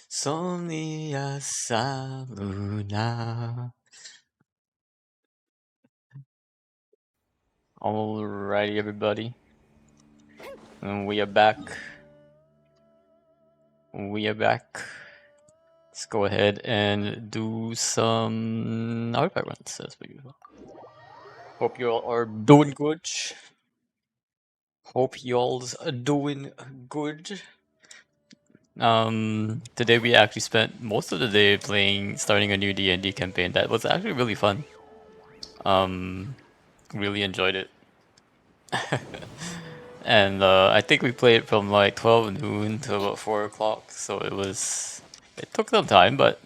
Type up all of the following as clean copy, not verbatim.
そにやさうな Alrighty, everybody. And we are back. We are back. Let's go ahead and do some artifact runs as we usual. Hope you all are doing good. Hope y'all's doing good. Today we actually spent most of the day starting a new D&D campaign that was actually really fun. Really enjoyed it. And I think we played from like 12 noon to about 4 o'clock, so it took some time, but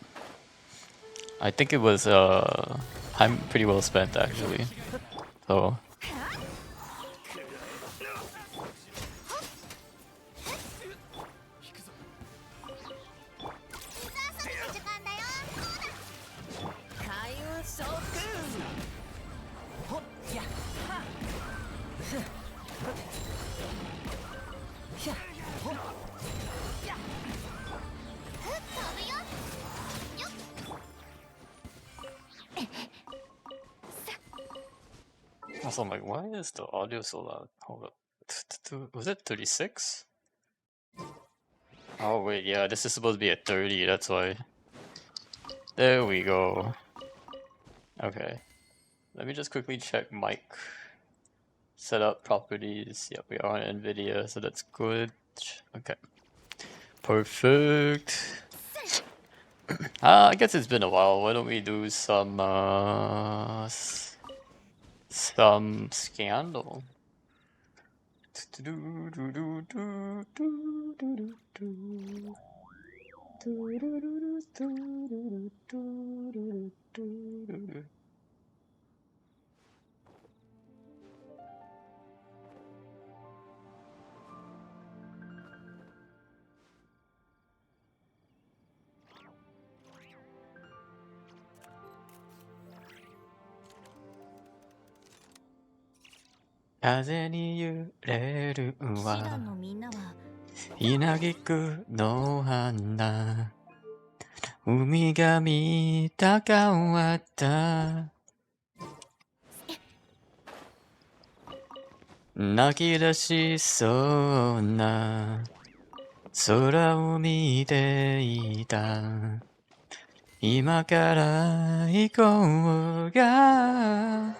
I think it was time pretty well spent actually. So also, I'm like, why is the audio so loud? Hold up. Was it 36? Oh wait, yeah, this is supposed to be at 30, that's why. There we go. Okay. Let me just quickly check mic setup properties. Yep, we are on NVIDIA, so that's good. Okay. Perfect. I guess it's been a while. Why don't we do some scandal?風に揺れるは稲菊の花海が見たかわった泣き出しそうな空を見ていた今から行こうが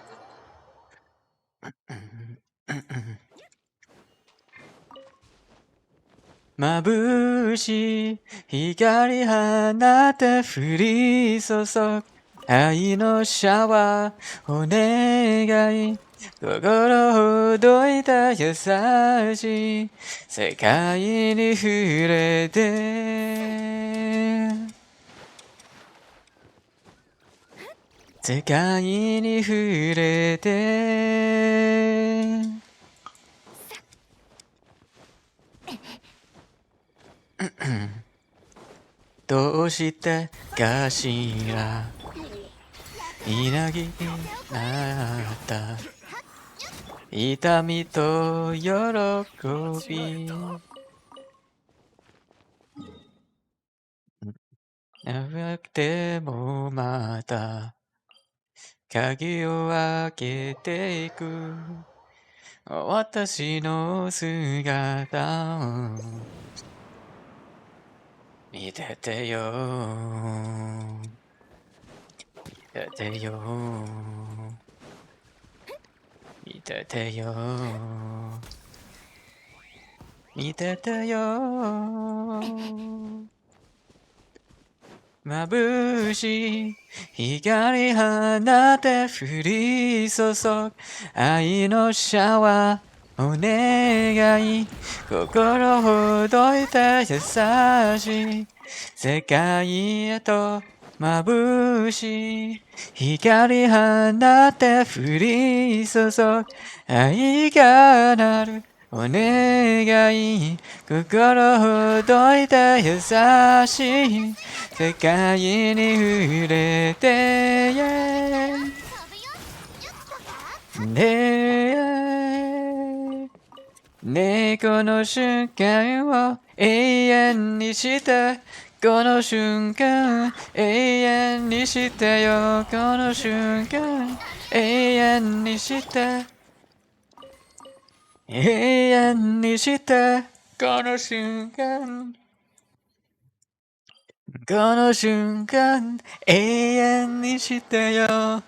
眩しい光放って降り注ぐ愛のシャワーお願い心ほどいた優しい世界に触れて世界に触れてどうしてかしら稲木になった痛みと喜びなくてもまた鍵を開けていく私の姿を見ててよ見ててよ見ててよ見ててよ眩しい光放って降り注ぐ愛のシャワーお願い心ほどいた優しい世界へと眩しい光放って降り注ぐ愛がなるお願い心ほどいた優しい世界に触れてねえこの瞬間を永遠にしてこの瞬間永遠にしてよこの瞬間永遠にして永遠にしてこの瞬間この瞬間永遠にしてよ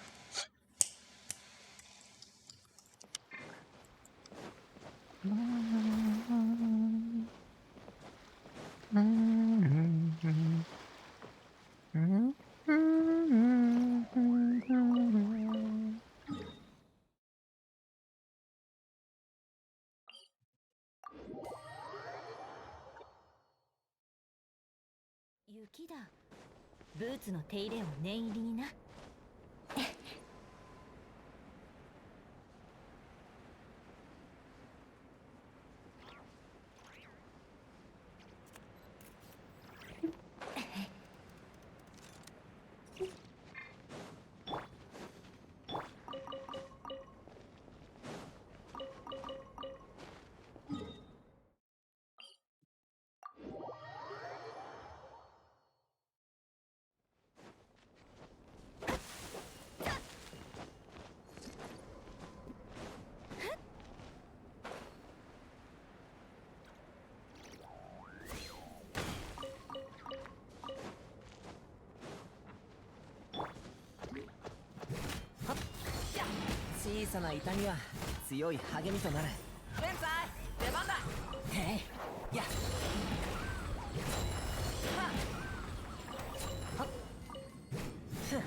雪だ。ブーツの手入れを念入りにな。小さな痛みは強い励みとなる。天才出番だ。へいやはっふん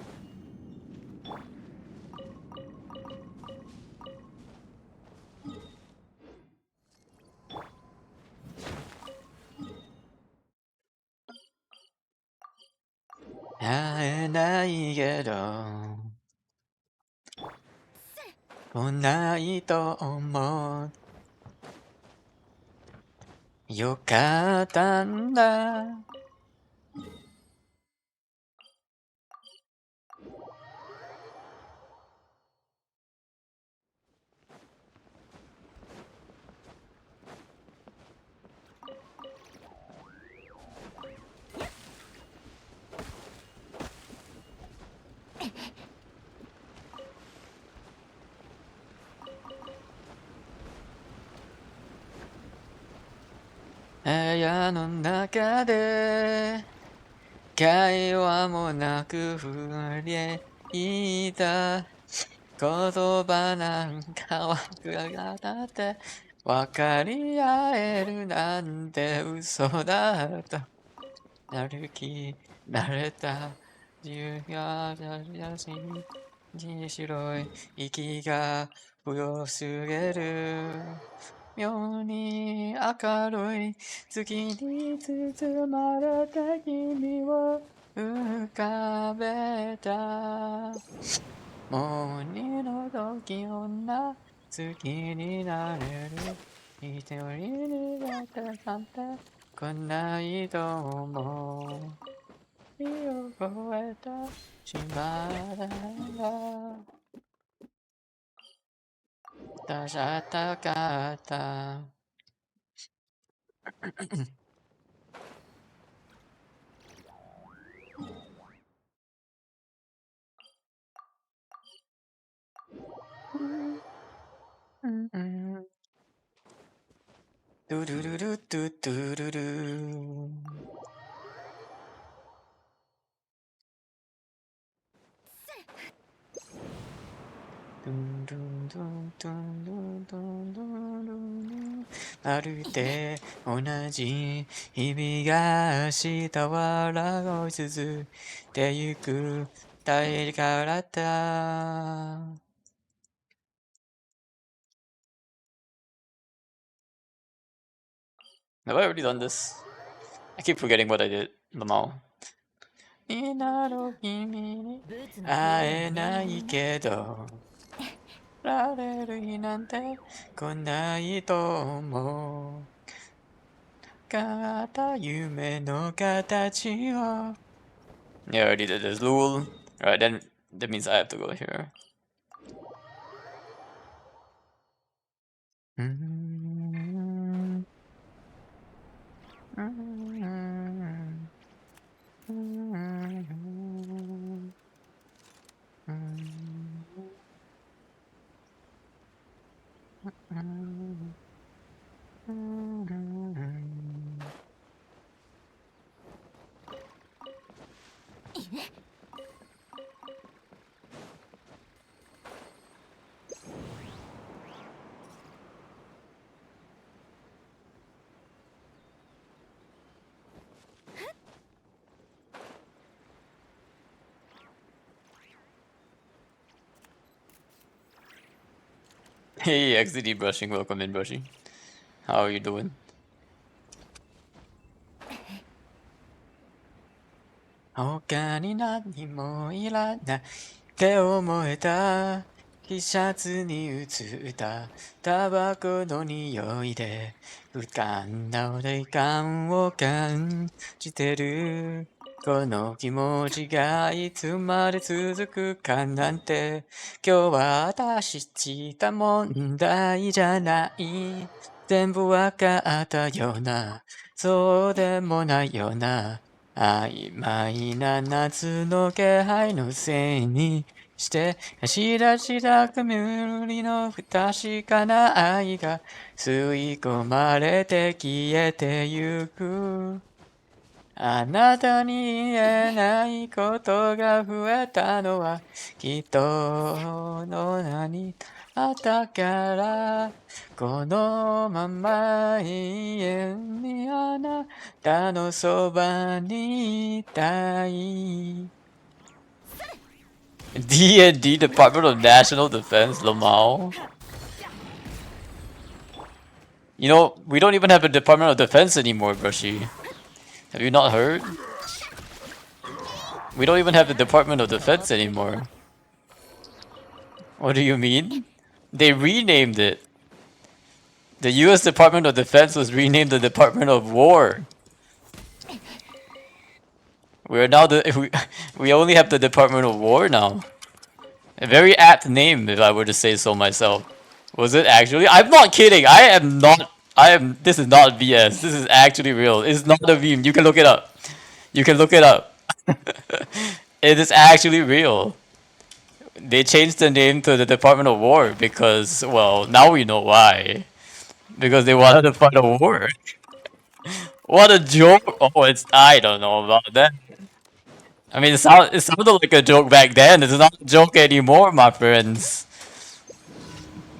会えないけど来ないと思うよかったんだ部屋の中で会話もなく触れいた言葉なんかわからなくて分かり合えるなんて嘘だった歩き慣れた自由が優しい白い息が強すぎる妙に明るい月に包まれた君を浮かべたもう二度と気温な好きになれる一人になってなんて来ないと思う見覚えた島だ出したかったうんうんドゥルルルドゥドゥルルドゥンドゥンドゥンドゥンドゥンドゥンドゥンドゥンまるで同じ日々が明日は続いてゆく大からだ Have I already done this? I keep forgetting what I did. Lamau. 今の君にブーツの手会入れをえない念入りにな。けどられる日なんて来ないと思うかった夢の形を Yeah, I already did this. Lul. Alright, then that means I have to go here. Hey, XD brushing, welcome in brushing. How are you doing? 他に何もいらないって思えた T シャツに映ったタバコの匂いで浮かんだ霊感を感じてるこの気持ちがいつまで続くかなんて今日は私した問題じゃない全部わかったようなそうでもないような曖昧な夏の気配のせいにして走らした煙の不確かな愛が吸い込まれて消えてゆくあなたに言えないことが増えたのはきっとの何あったからこのまま永遠にあなたのそばにいたい D&D Department of National Defense Lamau. You know, we don't even have a Department of Defense anymore, Brushy. Have you not heard? We don't even have the Department of Defense anymore. What do you mean? They renamed it. The US Department of Defense was renamed the Department of War. We are now we only have the Department of War now. A very apt name, if I were to say so myself. Was it actually? I'm not kidding. This is not BS. This is actually real. It's not a meme. You can look it up. You can look it up. It is actually real. They changed the name to the Department of War because, well, now we know why. Because they wanted to fight a war. What a joke! Oh, I don't know about that. I mean, it sounded like a joke back then. It's not a joke anymore, my friends.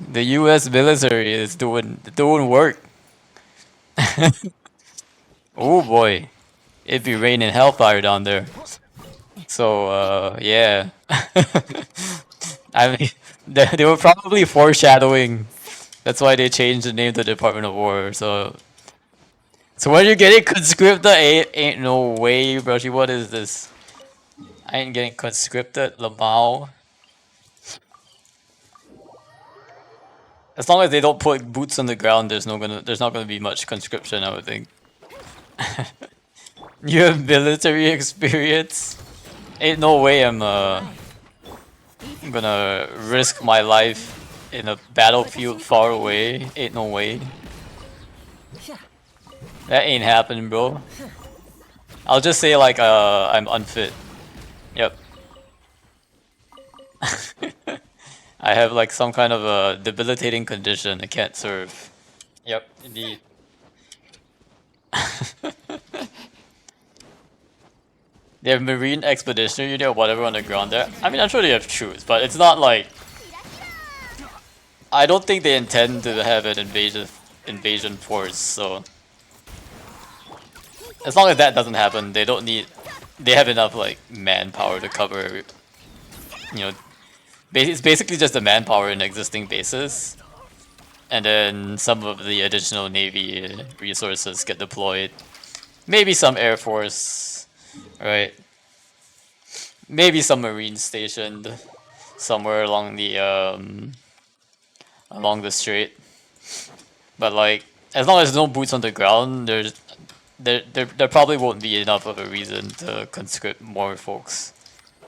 The U.S. military is doing work. Oh boy, it'd be raining hellfire down there. So, yeah. I mean, they were probably foreshadowing. That's why they changed the name to Department of War. So when you're getting conscripted, ain't no way, brushy. What is this? I ain't getting conscripted, Lamau. As long as they don't put boots on the ground, there's not gonna be much conscription, I would think. You have military experience? Ain't no way I'm gonna risk my life in a battlefield far away. Ain't no way. That ain't happening, bro. I'll just say like I'm unfit. Yep. I have like some kind of a debilitating condition. I can't serve. Yep, indeed. They have Marine Expeditionary Unit or whatever on the ground there. I mean, I'm sure they have troops, but it's not like... I don't think they intend to have an invasion force, so... As long as that doesn't happen, they don't need... They have enough, like, manpower to cover... You know... It's basically just the manpower in existing bases. And then some of the additional Navy resources get deployed. Maybe some Air Force, right? Maybe some Marines stationed somewhere along the strait. But like, as long as there's no boots on the ground, there probably won't be enough of a reason to conscript more folks,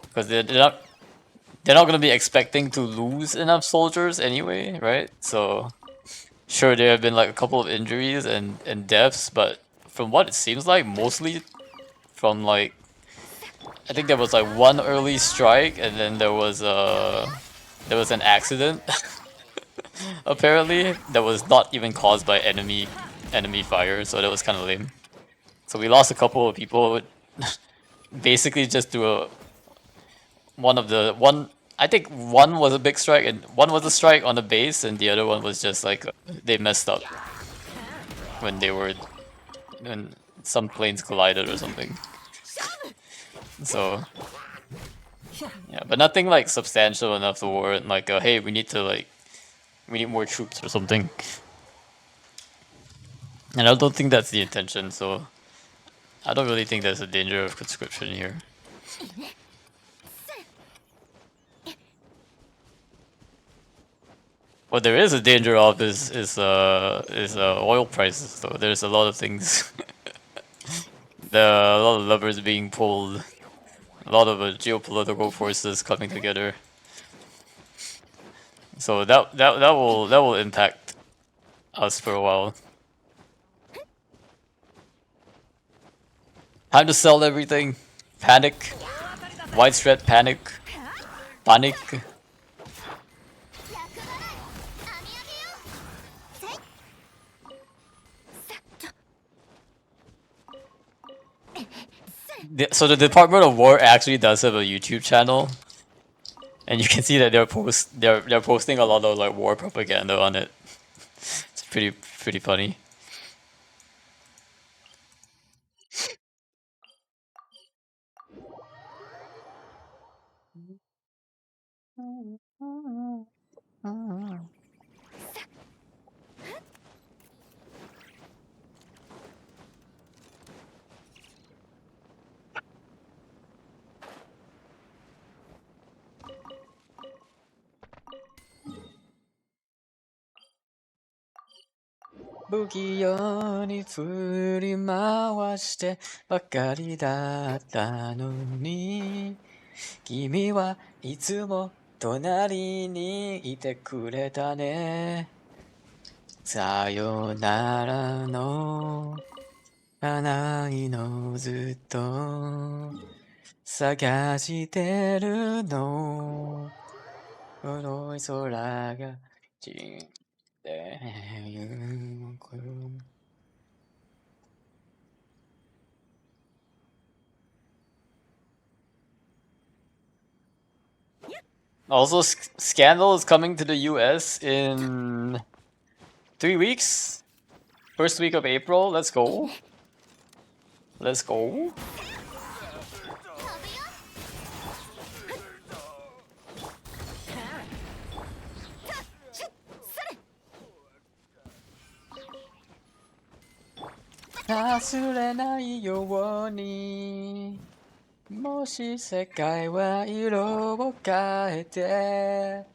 because they're not gonna be expecting to lose enough soldiers anyway, right? So sure, there have been like a couple of injuries and deaths, but from what it seems like, mostly from like, I think there was like one early strike, and then there was an accident apparently that was not even caused by enemy enemy fire, so that was kind of lame. So we lost a couple of people, basically just through a one. I think one was a big strike and one was a strike on the base, and the other one was just like they messed up when they were when some planes collided or something. So yeah, but nothing like substantial enough to warrant like hey, we need more troops or something. And I don't think that's the intention, so I don't really think there's a danger of conscription here. What there is a danger of is oil prices though. There's a lot of things. A lot of levers being pulled. A lot of geopolitical forces coming together. So that will impact us for a while. Time to sell everything. Panic. Widespread panic. Panic. So the Department of War actually does have a YouTube channel, and you can see that they're posting a lot of like war propaganda on it. It's pretty funny.不器用に振り回してばかりだったのに君はいつも隣にいてくれたねさよならの叶いのずっと探してるの黒い空が散ってゆく Also, Scandal is coming to the US in 3 weeks. First week of April. Let's go. Let's go. Nasurena Moshi sekai wa iro wo kaete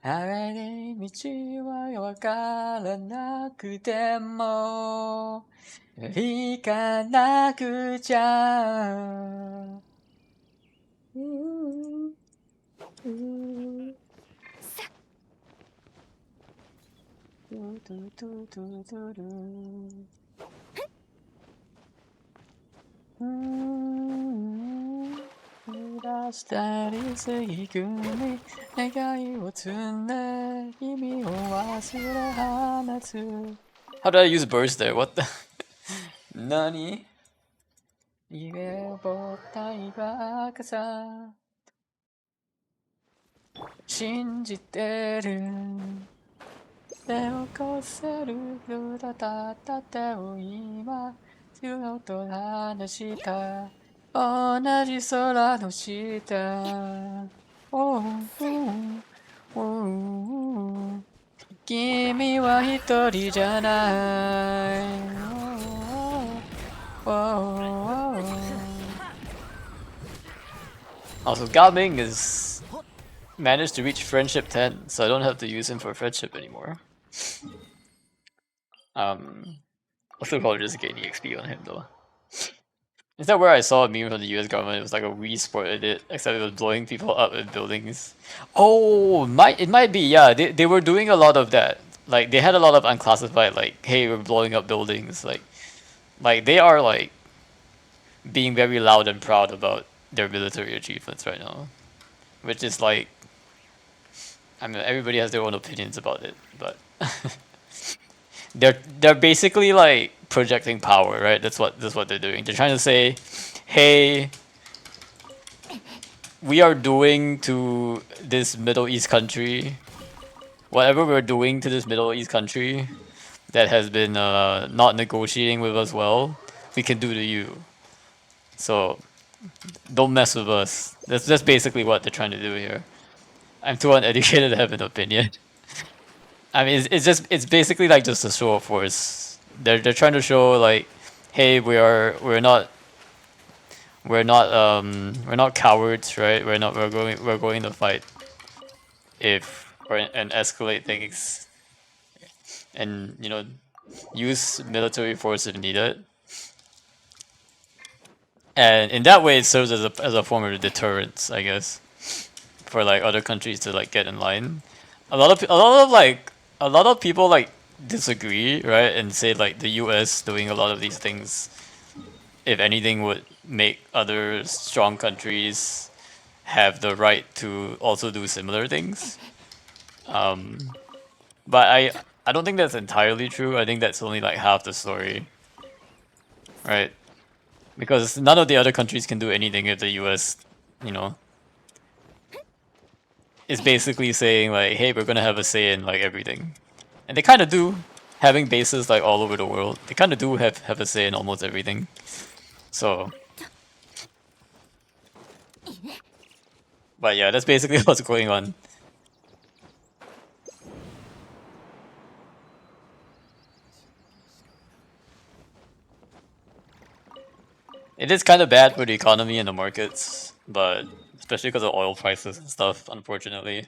Harare michi wa wakaranaku demo Ikanaku chan How did I use burst there? What the? Nani? 夢をぼったいばかさ信じてる手をこせるよだたった手を今強と話した同じ空の下 Oh, oh, oh. 君は一人じゃない Oh, oh, oh. Also, Gaming is managed to reach friendship 10, so I don't have to use him for friendship anymore. Also probably just gain EXP on him though. Is that where I saw a meme from the US government? It was like a Wii Sport edit, except it was blowing people up in buildings. Oh, it might be, yeah. They were doing a lot of that. Like, they had a lot of unclassified, like, hey, we're blowing up buildings. Like they are, like, being very loud and proud about their military achievements right now. Which is, like, I mean, everybody has their own opinions about it, but... they're basically like projecting power, right? That's what they're doing. They're trying to say, hey, we are doing to this Middle East country whatever we're doing to this Middle East country that has been not negotiating with us well, we can do to you. So don't mess with us. That's basically what they're trying to do here. I'm too uneducated to have an opinion. I mean, it's basically like just a show of force. They're trying to show like, hey, we're not cowards, right? We're going to fight if and escalate things and use military force if needed. And in that way, it serves as a form of deterrence, I guess, for like other countries to like get in line. A lot of people like disagree, right, and say like the U.S. doing a lot of these things, if anything, would make other strong countries have the right to also do similar things. Um, but I don't think that's entirely true. I think that's only like half the story, right? Because none of the other countries can do anything if the U.S. you know is basically saying like, hey, we're gonna have a say in like everything, and they kind of do, having bases like all over the world. They kind of do have a say in almost everything. So, but yeah, that's basically what's going on. It is kind of bad for the economy and the markets, but especially because of oil prices and stuff, unfortunately.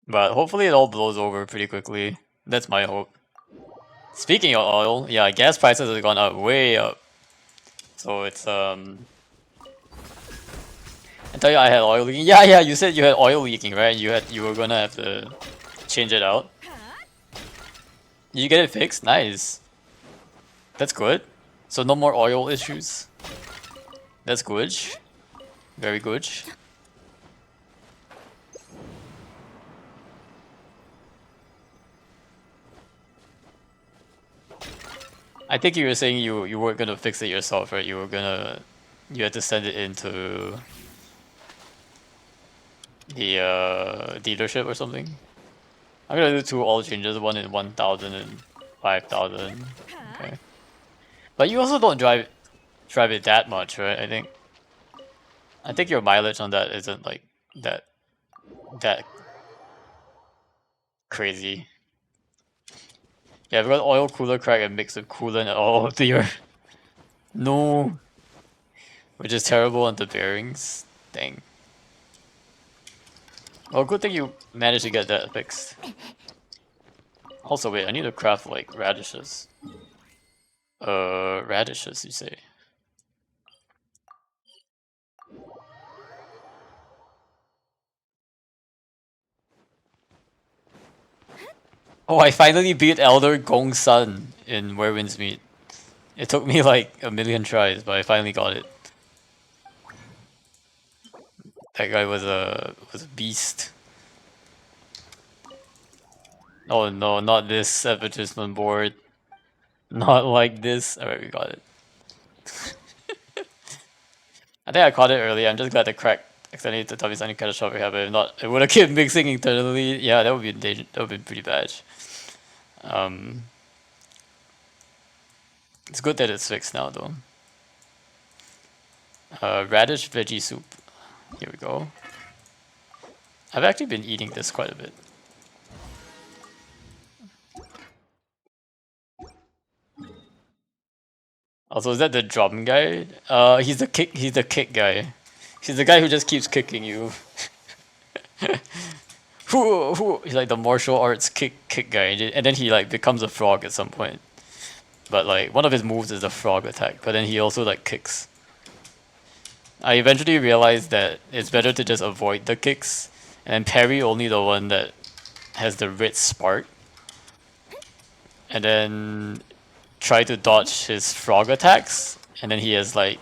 But hopefully it all blows over pretty quickly. That's my hope. Speaking of oil, yeah, gas prices have gone up way up. So it's I tell you I had oil leaking. Yeah, yeah, you said you had oil leaking, right? You were gonna have to change it out. Did you get it fixed? Nice. That's good. So no more oil issues. That's good. Very good. I think you were saying you weren't gonna fix it yourself, right? You had to send it into the dealership or something. I'm gonna do two oil changes, one in 1,000 and 5,000. Okay. But you also don't drive it that much, right? I think your mileage on that isn't like that crazy. Yeah, because oil cooler crack and mix with coolant all over the earth. No, which is terrible on the bearings. Dang. Well, good thing you managed to get that fixed. Also, wait, I need to craft like radishes. Radishes, you say? Oh, I finally beat Elder Gong Sun in Where Winds Meet. It took me like a million tries, but I finally got it. That guy was a beast. Oh no, not this advertisement board. Not like this. Alright, we got it. I think I caught it early. I'm just glad the crack accidentally to tell me something catastrophic happened. If not, it would have kept mixing internally. Yeah, that would be that would be pretty bad. Um, it's good that it's fixed now though. Radish veggie soup. Here we go. I've actually been eating this quite a bit. Also, is that the drum guy? He's the kick guy. He's the guy who just keeps kicking you. He's like the martial arts kick guy, and then he like becomes a frog at some point. But like one of his moves is the frog attack, but then he also like kicks. I eventually realized that it's better to just avoid the kicks and parry only the one that has the red spark, and then try to dodge his frog attacks. And then he has like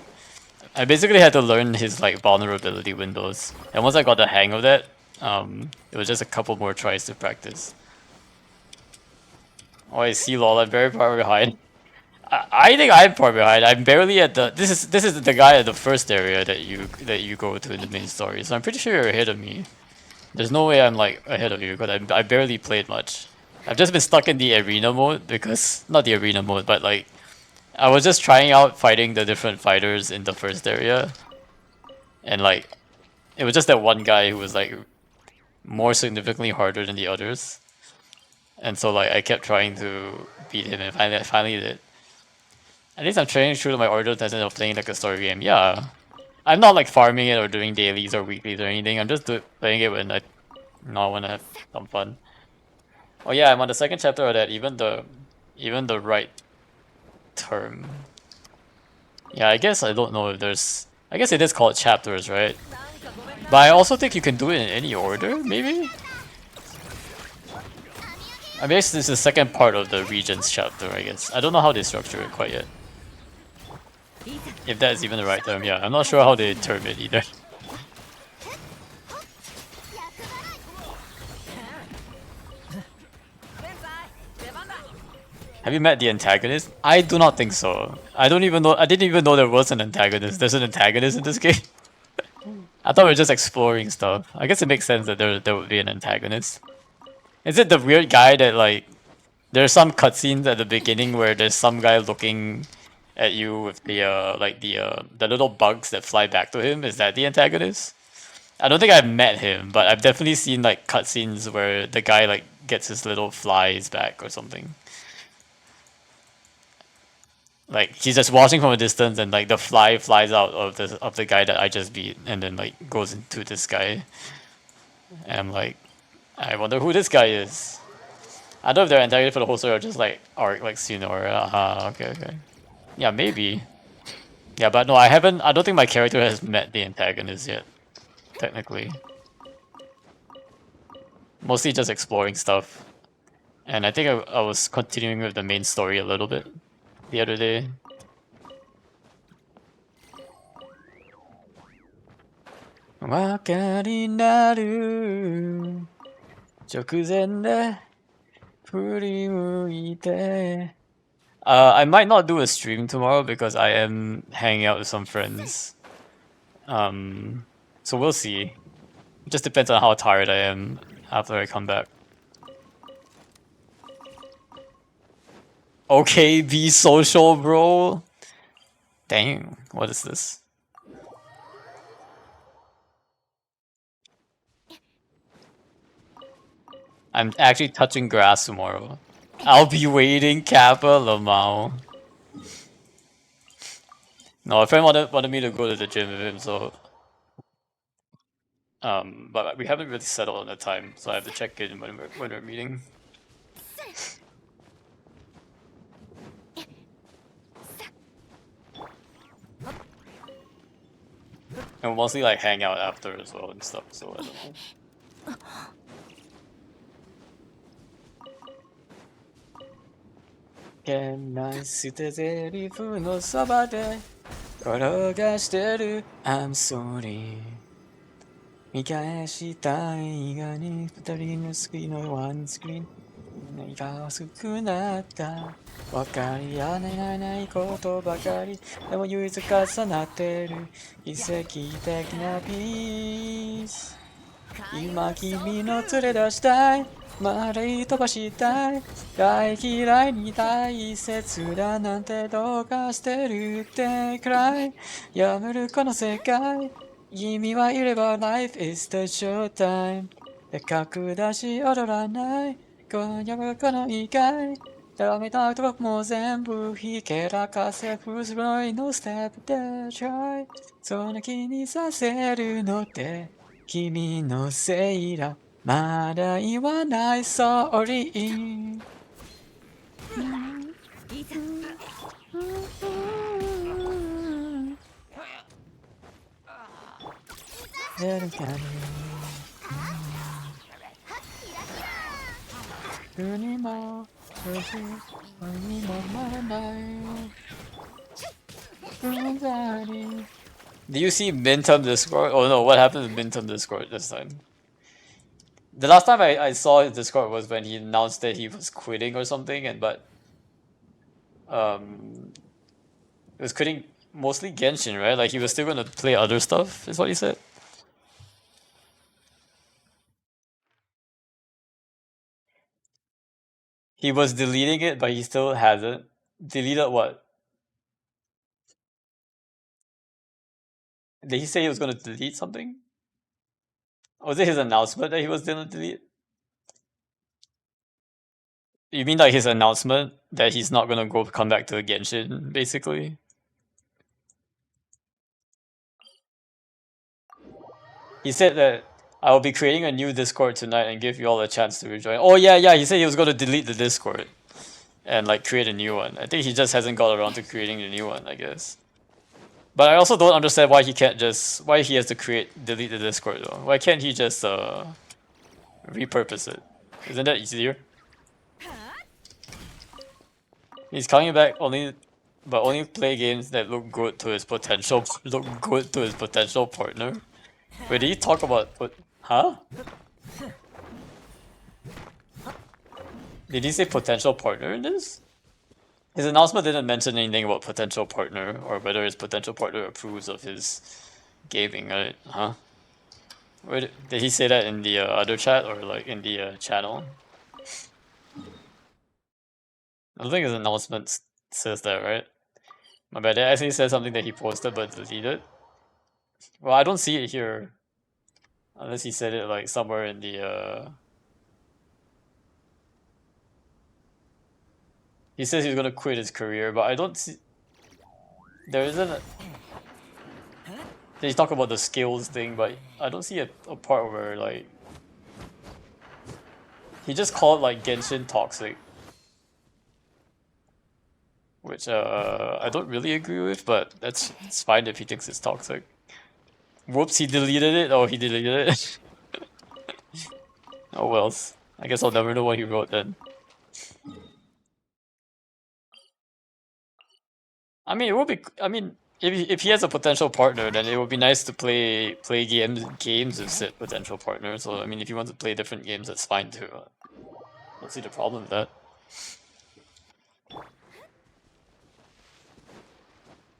I basically had to learn his like vulnerability windows, and once I got the hang of that, it was just a couple more tries to practice. Oh, I see, lol. I'm very far behind. I think I'm far behind. I'm barely at the. This is the guy at the first area that you go to in the main story. So I'm pretty sure you're ahead of me. There's no way I'm like ahead of you because I barely played much. I've just been stuck in the arena mode because not the arena mode, but like I was just trying out fighting the different fighters in the first area, and like it was just that one guy who was like more significantly harder than the others, and so like I kept trying to beat him, and finally I finally did. At least I'm training true to my order instead of playing like a story game. Yeah, I'm not like farming it or doing dailies or weeklies or anything. I'm just playing it when I not want to have some fun. Oh yeah, I'm on the second chapter of that. Even the right term. Yeah, I guess I don't know if there's. I guess it is called chapters, right? But I also think you can do it in any order, maybe? I guess this is the second part of the regions chapter, I guess. I don't know how they structure it quite yet. If that is even the right term, yeah. I'm not sure how they term it either. Have you met the antagonist? I do not think so. I don't even know. I didn't even know there was an antagonist. There's an antagonist in this game. I thought we were just exploring stuff. I guess it makes sense that there would be an antagonist. Is it the weird guy that like there's some cutscenes at the beginning where there's some guy looking at you with the little bugs that fly back to him? Is that the antagonist? I don't think I've met him, but I've definitely seen like cutscenes where the guy like gets his little flies back or something. Like he's just watching from a distance, and like the fly flies out of the guy that I just beat, and then like goes into this guy. And I'm like, I wonder who this guy is. I don't know if they're antagonist for the whole story or just like arc like scene or okay, okay. Yeah, maybe. Yeah, but no, I haven't. I don't think my character has met the antagonist yet. Technically, mostly just exploring stuff. And I think I was continuing with the main story a little bit the other day. Wakari naru 直前で振り向いて I might not do a stream tomorrow because I am hanging out with some friends. So we'll see. It just depends on how tired I am after I come back. Okay, be social, bro. Dang, what is this? I'm actually touching grass tomorrow. I'll be waiting, Kappa Lamau. No, a friend wanted me to go to the gym with him, so but we haven't really settled on the time, so I have to check in when we're meeting. And we'll mostly like hang out after as well and stuff, so I don't know. Can I sit the se리프のそばで転がしてる I'm sorry 見返した映画に二人のスクリーンのワンスクリーン何か薄くなった分かり合えないことばかりでも唯一重なってる奇跡的なピース今君の連れ出したいまで飛ばしたい大嫌いに大切だなんてどうかしてるってくらいやめるこの世界君はいれば Life is the showtime でかくだし踊らない今夜はこの意外ダメなとこもう全部ひけらかせ不揃いのステップで try そんな気にさせるのって君のせいだまだ言わない sorry 出るかに国も国もまらない Do you see Mintum Discord? Oh no, what happened to Mintum Discord this time? The last time I saw his Discord was when he announced that he was quitting or something, and but um, he was quitting mostly Genshin, right? Like he was still gonna play other stuff, is what he said. He was deleting it, but he still hasn't. Deleted what? Did he say he was gonna delete something? Was it his announcement that he was gonna delete? You mean like his announcement that he's not gonna come back to Genshin, basically? He said that I will be creating a new Discord tonight and give you all a chance to rejoin. Oh yeah, yeah. He said he was gonna delete the Discord and like create a new one. I think he just hasn't got around to creating the new one, I guess. But I also don't understand why he can't just why he has to delete the Discord though. Why can't he just repurpose it? Isn't that easier? He's coming back only play games that look good to his potential partner. Wait, did he talk about huh? Did he say potential partner in this? His announcement didn't mention anything about potential partner or whether his potential partner approves of his gaming, right? Huh? Wait, did he say that in the other chat or like in the channel? I don't think his announcement says that, right? My bad. It actually said something that he posted but deleted. Well, I don't see it here. Unless he said it like somewhere in the he says he's gonna quit his career, but I don't see there isn't a they talk about the skills thing, but I don't see a part where like he just called like Genshin toxic. Which I don't really agree with, but it's fine if he thinks it's toxic. Whoops, he deleted it. Oh, he deleted it. Oh well. I guess I'll never know what he wrote then. I mean, it would be. I mean, if he has a potential partner, then it would be nice to play games with said potential partner. So I mean, if you want to play different games, that's fine too. I don't see the problem with that.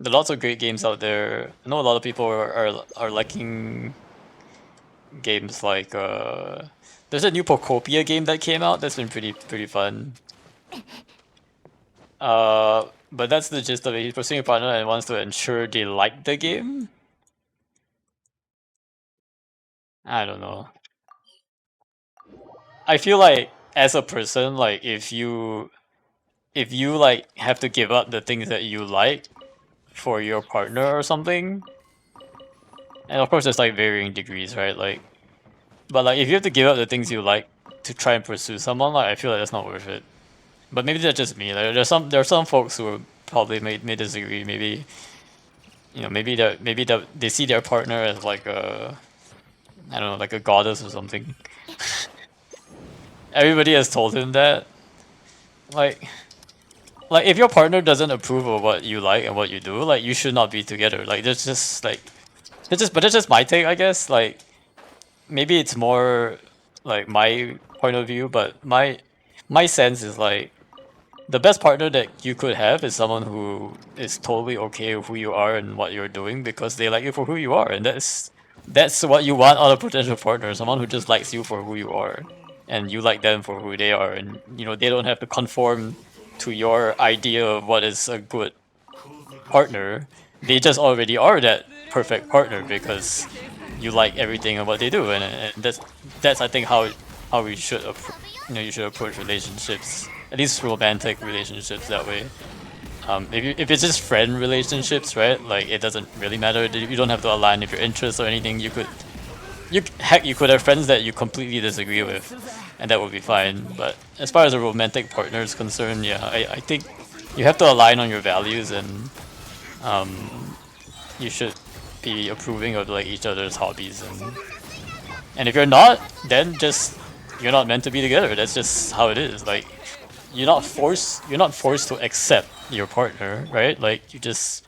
There are lots of great games out there. I know a lot of people are liking games like there's a new Pocopia game that came out that's been pretty fun. But that's the gist of it. He's pursuing a partner and wants to ensure they like the game. I don't know. I feel like as a person, like if you like have to give up the things that you like for your partner or something, and of course there's like varying degrees, right? Like, but like if you have to give up the things you like to try and pursue someone, like I feel like that's not worth it. But maybe that's just me. Like, there are some folks who probably may disagree. Maybe maybe they see their partner as like a I don't know, like a goddess or something. Everybody has told him that. Like if your partner doesn't approve of what you like and what you do, like you should not be together. Like there's just like but that's just my take, I guess. Like maybe it's more like my point of view, but my sense is like the best partner that you could have is someone who is totally okay with who you are and what you're doing because they like you for who you are, and that's what you want out of a potential partner. Someone who just likes you for who you are, and you like them for who they are, and they don't have to conform to your idea of what is a good partner. They just already are that perfect partner because you like everything about what they do, and that's I think how we should you should approach relationships, at least romantic relationships that way. If it's just friend relationships, right? Like it doesn't really matter. You don't have to align with your interests or anything. You could have friends that you completely disagree with, and that would be fine. But as far as a romantic partner is concerned, yeah, I think you have to align on your values, and you should be approving of like each other's hobbies, and if you're not, then just you're not meant to be together. That's just how it is. Like you're not forced to accept your partner, right? Like you just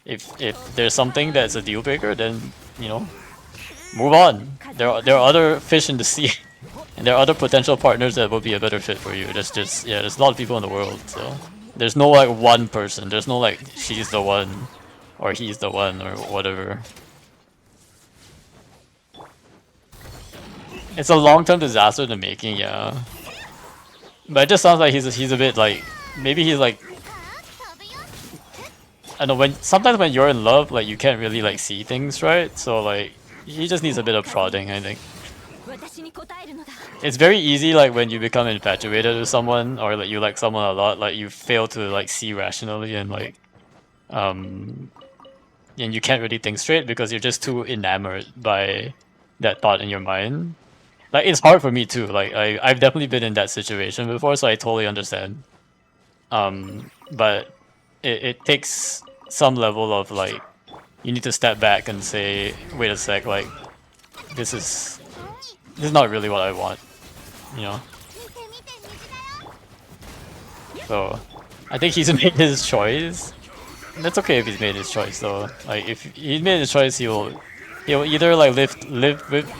if there's something that's a deal breaker, then move on. There are other fish in the sea. And there are other potential partners that would be a better fit for you. There's a lot of people in the world, so there's no like one person. There's no like she's the one or he's the one or whatever. It's a long-term disaster in the making, yeah. But it just sounds like he's a bit like maybe he's like I know sometimes when you're in love, like you can't really like see things, right? So like he just needs a bit of prodding, I think. It's very easy like when you become infatuated with someone or like you like someone a lot, like you fail to like see rationally and like and you can't really think straight because you're just too enamored by that thought in your mind. Like it's hard for me too. Like I've definitely been in that situation before, so I totally understand. But it takes some level of like you need to step back and say, wait a sec, like this is not really what I want, you know? So I think he's made his choice. That's okay if he's made his choice though. Like if he's made his choice, he'll either like live with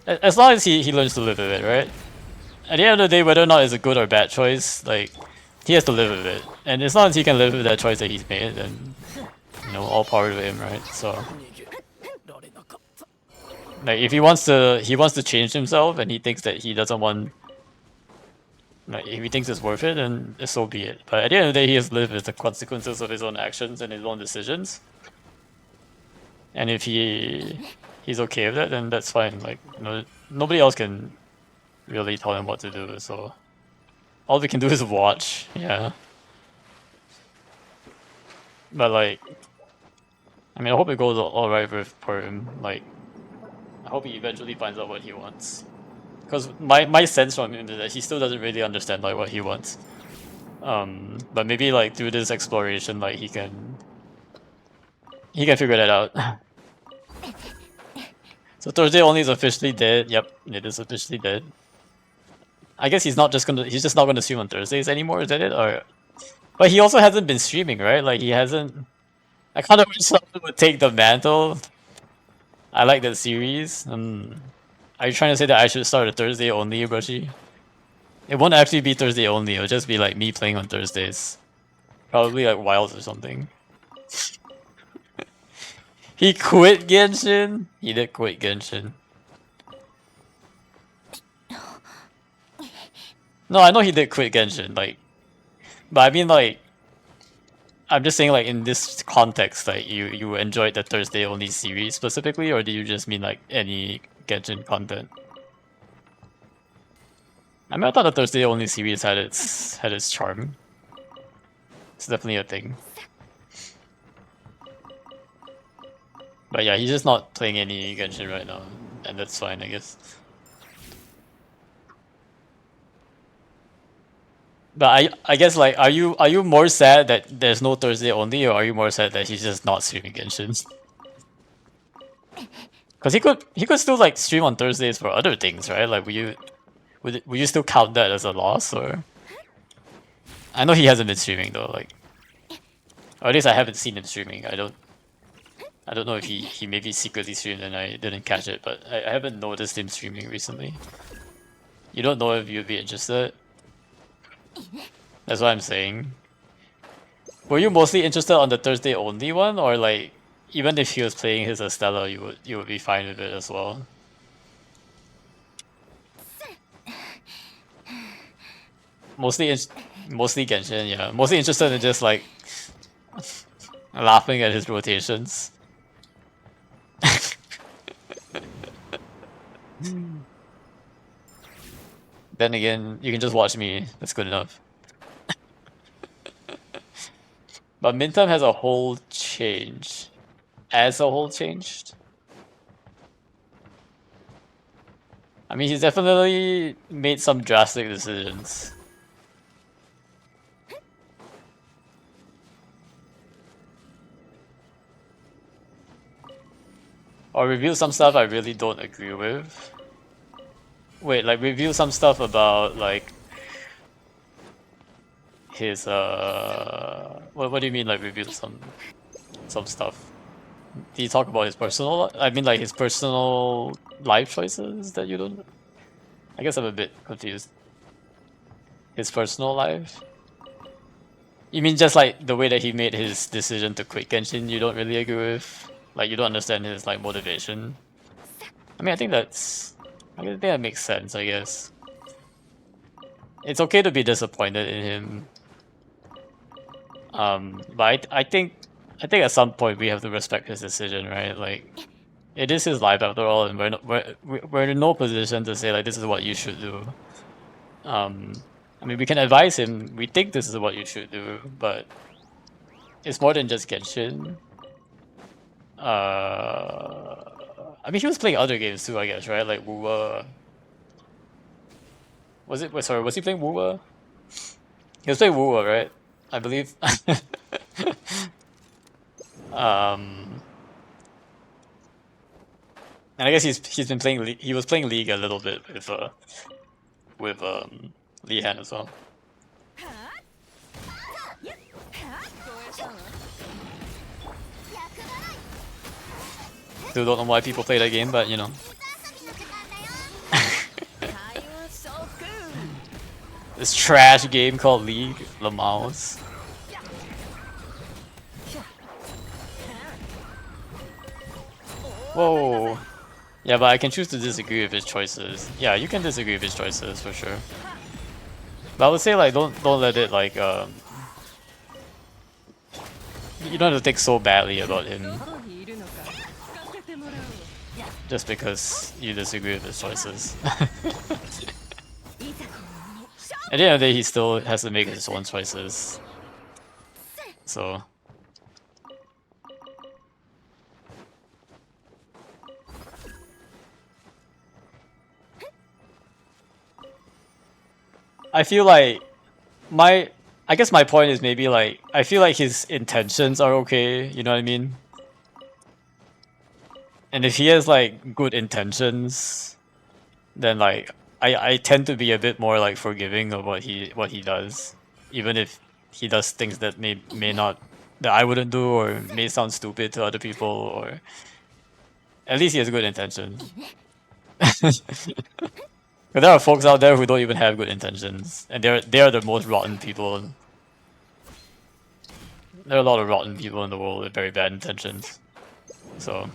as long as he learns to live with it, right? At the end of the day, whether or not it's a good or bad choice, like he has to live with it. And as long as he can live with that choice that he's made, then you know, all power to him, right? So like if he wants to change himself and he thinks that he doesn't want like if he thinks it's worth it, then so be it. But at the end of the day, he has to live with the consequences of his own actions and his own decisions. And if he's okay with that, then that's fine. Like nobody else can really tell him what to do. So all we can do is watch. Yeah. But like, I mean, I hope it goes all right for him. Like, I hope he eventually finds out what he wants. Because my sense from him is that he still doesn't really understand like what he wants. But maybe like through this exploration, like he can figure that out. So Thursday only is officially dead. Yep, it is officially dead. I guess he's just not gonna stream on Thursdays anymore. Is that it? Or, but he also hasn't been streaming, right? Like he hasn't. I kind of wish someone would take the mantle. I like that series. Are you trying to say that I should start a Thursday only, Brushy? It won't actually be Thursday only. It'll just be like me playing on Thursdays. Probably like Wilds or something. He quit Genshin? He did quit Genshin. No, I know he did quit Genshin, like, but I mean like, I'm just saying like in this context, like you enjoyed the Thursday only series specifically, or do you just mean like any Genshin content? I mean, I thought the Thursday only series had its charm. It's definitely a thing. But yeah, he's just not playing any Genshin right now, and that's fine, I guess. But I guess like, are you more sad that there's no Thursday only, or are you more sad that he's just not streaming Genshin? Because he could still like stream on Thursdays for other things, right? Like, would you still count that as a loss, or? I know he hasn't been streaming though, like, or at least I haven't seen him streaming. I don't know if he maybe secretly streamed and I didn't catch it, but I haven't noticed him streaming recently. You don't know if you'd be interested? That's what I'm saying. Were you mostly interested on the Thursday only one, or like even if he was playing his Estella, you would be fine with it as well? Mostly Genshin, yeah. Mostly interested in just like laughing at his rotations. Then again, you can just watch me. That's good enough. But Mintam has a whole change. As a whole changed? I mean, he's definitely made some drastic decisions. Or reveal some stuff I really don't agree with. Wait, like reveal some stuff about like his what do you mean like reveal some stuff? Did you talk about his personal, I mean like his personal life choices that you don't? I guess I'm a bit confused. His personal life? You mean just like the way that he made his decision to quit Genshin, you don't really agree with? Like you don't understand his like motivation? I mean, I think that makes sense, I guess. It's okay to be disappointed in him. But I think at some point we have to respect his decision, right? Like it is his life after all, and we're in no position to say like this is what you should do. I mean, we can advise him. We think this is what you should do, but it's more than just Genshin. I mean, he was playing other games too, I guess, right? Like Wuwa. Sorry, was he playing Wuwa? He was playing Wuwa, right? I believe. um, and I guess he's been playing. He was playing League a little bit with Lee Han as well. Still don't know why people play that game, but you know. This trash game called League, the mouse. Whoa. Yeah, but I can choose to disagree with his choices. Yeah, you can disagree with his choices for sure. But I would say like don't let it like you don't have to think so badly about him just because you disagree with his choices. At the end of the day, he still has to make his own choices. So I feel like I guess my point is maybe like I feel like his intentions are okay, you know what I mean? And if he has like good intentions, then like I tend to be a bit more like forgiving of what he does, even if he does things that may not that I wouldn't do or may sound stupid to other people, or at least he has good intentions. But there are folks out there who don't even have good intentions, and they're the most rotten people. There are a lot of rotten people in the world with very bad intentions. So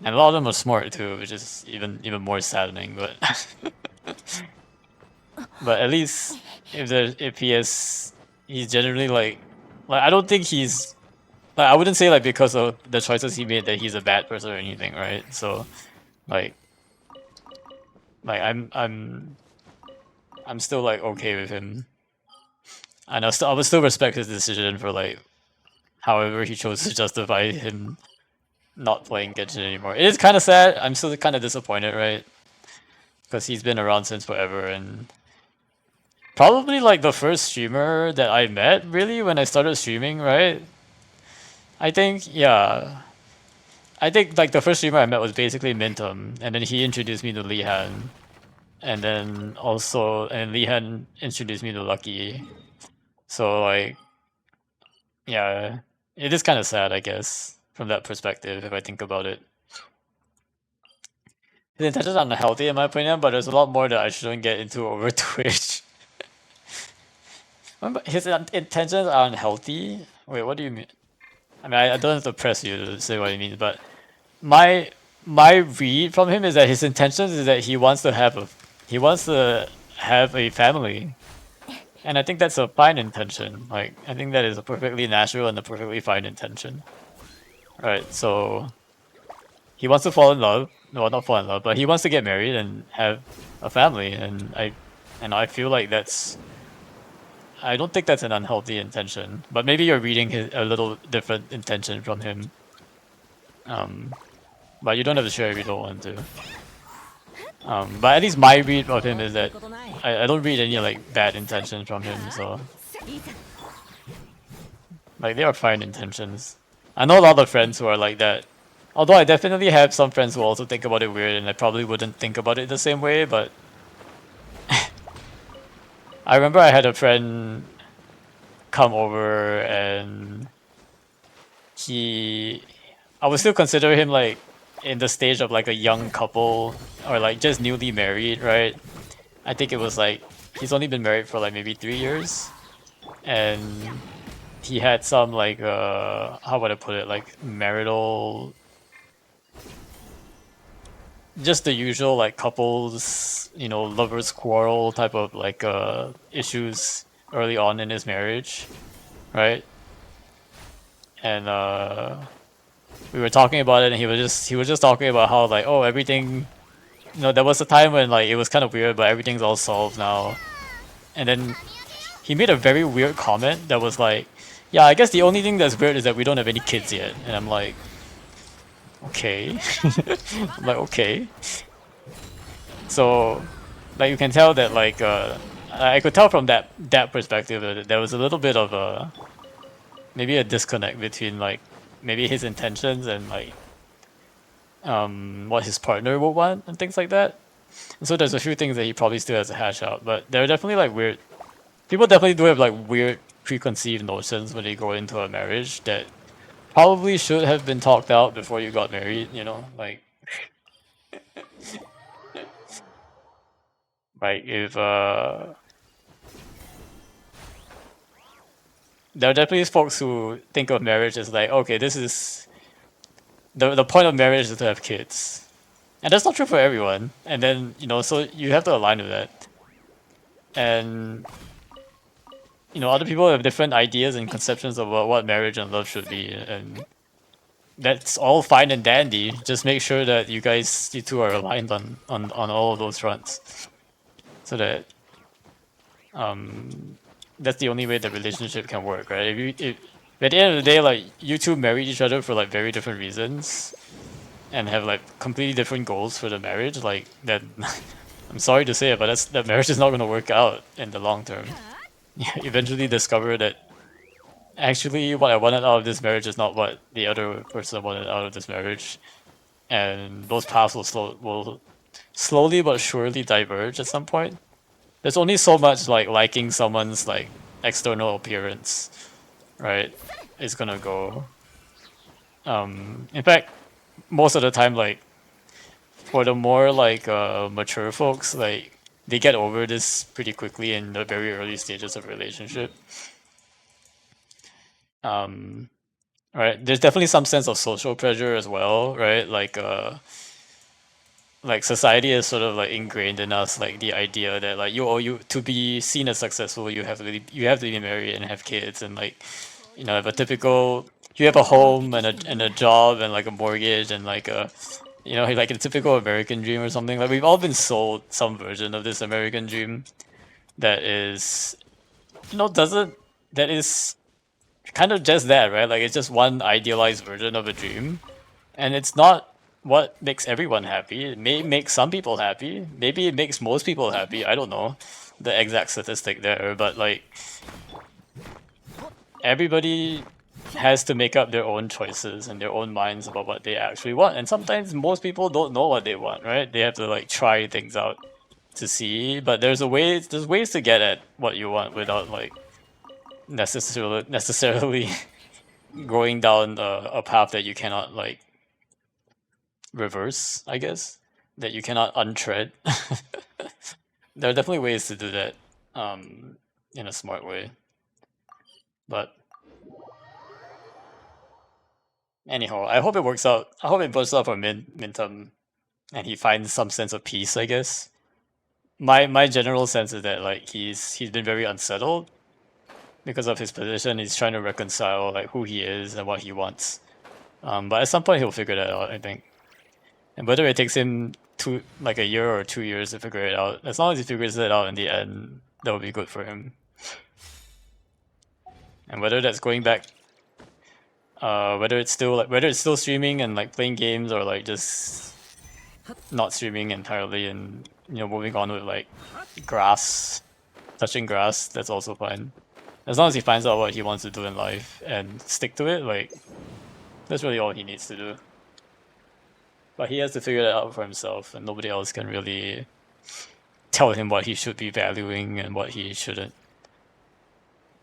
and a lot of them are smart too, which is even more saddening. But but at least if he's generally like I don't think he's like I wouldn't say like because of the choices he made that he's a bad person or anything, right? So like I'm still like okay with him, and I would still respect his decision for like however he chose to justify him not playing Genshin anymore. It is kind of sad. I'm still kind of disappointed, right? Because he's been around since forever, and probably like the first streamer that I met really when I started streaming, right? I think yeah. I think like the first streamer I met was basically Mintum, and then he introduced me to Lihan, and then Lihan introduced me to Lucky. So like yeah, it is kind of sad, I guess, from that perspective if I think about it. His intentions are unhealthy in my opinion, but there's a lot more that I shouldn't get into over Twitch. Remember, his intentions are unhealthy? Wait, what do you mean? I mean, I don't have to press you to say what you mean, but my my read from him is that his intentions is that he wants to have a family, and I think that's a fine intention. Like I think that is a perfectly natural and a perfectly fine intention. Right, so he wants to fall in love. No, not fall in love, but he wants to get married and have a family, and I feel like I don't think that's an unhealthy intention, but maybe you're reading a little different intention from him. But you don't have to share if you don't want to. But at least my read of him is that I don't read any like bad intentions from him, so like they are fine intentions. I know a lot of friends who are like that. Although I definitely have some friends who also think about it weird, and I probably wouldn't think about it the same way, but I remember I had a friend come over and he I would still consider him like in the stage of like a young couple or like just newly married, right? I think it was like he's only been married for like maybe 3 years, and he had some like how would I put it, like marital, just the usual like couples, lovers quarrel type of like issues early on in his marriage, right? And we were talking about it, and he was just talking about how like, oh, everything, there was a time when like it was kind of weird, but everything's all solved now. And then he made a very weird comment that was like, yeah, I guess the only thing that's weird is that we don't have any kids yet. And I'm like, okay. I'm like, okay. So like you can tell that like I could tell from that perspective that there was a little bit of a, maybe a disconnect between like maybe his intentions and like what his partner would want and things like that. And so there's a few things that he probably still has to hash out, but there are definitely like weird people definitely do have like weird preconceived notions when they go into a marriage that probably should have been talked out before you got married, like if there are definitely folks who think of marriage as like, okay, this is the point of marriage is to have kids. And that's not true for everyone. And then, so you have to align with that. And other people have different ideas and conceptions about what marriage and love should be, and that's all fine and dandy. Just make sure that you two are aligned on all of those fronts, so that that's the only way the relationship can work, right? If at the end of the day, like you two married each other for like very different reasons and have like completely different goals for the marriage, like that. I'm sorry to say it, but that marriage is not going to work out in the long term. You eventually discover that actually what I wanted out of this marriage is not what the other person wanted out of this marriage, and those paths will slowly but surely diverge at some point. There's only so much like liking someone's like external appearance, right? It's gonna go. In fact, most of the time, like for the more like mature folks, like they get over this pretty quickly in the very early stages of relationship. Um, right. There's definitely some sense of social pressure as well, right? Like society is sort of like ingrained in us, like the idea that like you to be seen as successful, you have to be married and have kids, and like have a typical, you have a home and a job and like a mortgage and like a, like a typical American dream or something. Like we've all been sold some version of this American dream that is, doesn't that is kind of just that, right? Like it's just one idealized version of a dream, and it's not what makes everyone happy. It may make some people happy. Maybe it makes most people happy. I don't know the exact statistic there, but like everybody has to make up their own choices and their own minds about what they actually want. And sometimes most people don't know what they want, right? They have to like try things out to see. But there's ways to get at what you want without like necessarily going down a path that you cannot like reverse, I guess, that you cannot untread. There are definitely ways to do that in a smart way. But anyhow, I hope it works out. I hope it works out for Mintam and he finds some sense of peace, I guess. My general sense is that like he's been very unsettled because of his position. He's trying to reconcile like who he is and what he wants. But at some point he'll figure that out, I think. And whether it takes him like a year or 2 years to figure it out, as long as he figures it out in the end, that will be good for him. And whether that's going back, whether it's still streaming and like playing games, or like just not streaming entirely and moving on with like touching grass, that's also fine. As long as he finds out what he wants to do in life and stick to it, like that's really all he needs to do. But he has to figure that out for himself, and nobody else can really tell him what he should be valuing and what he shouldn't.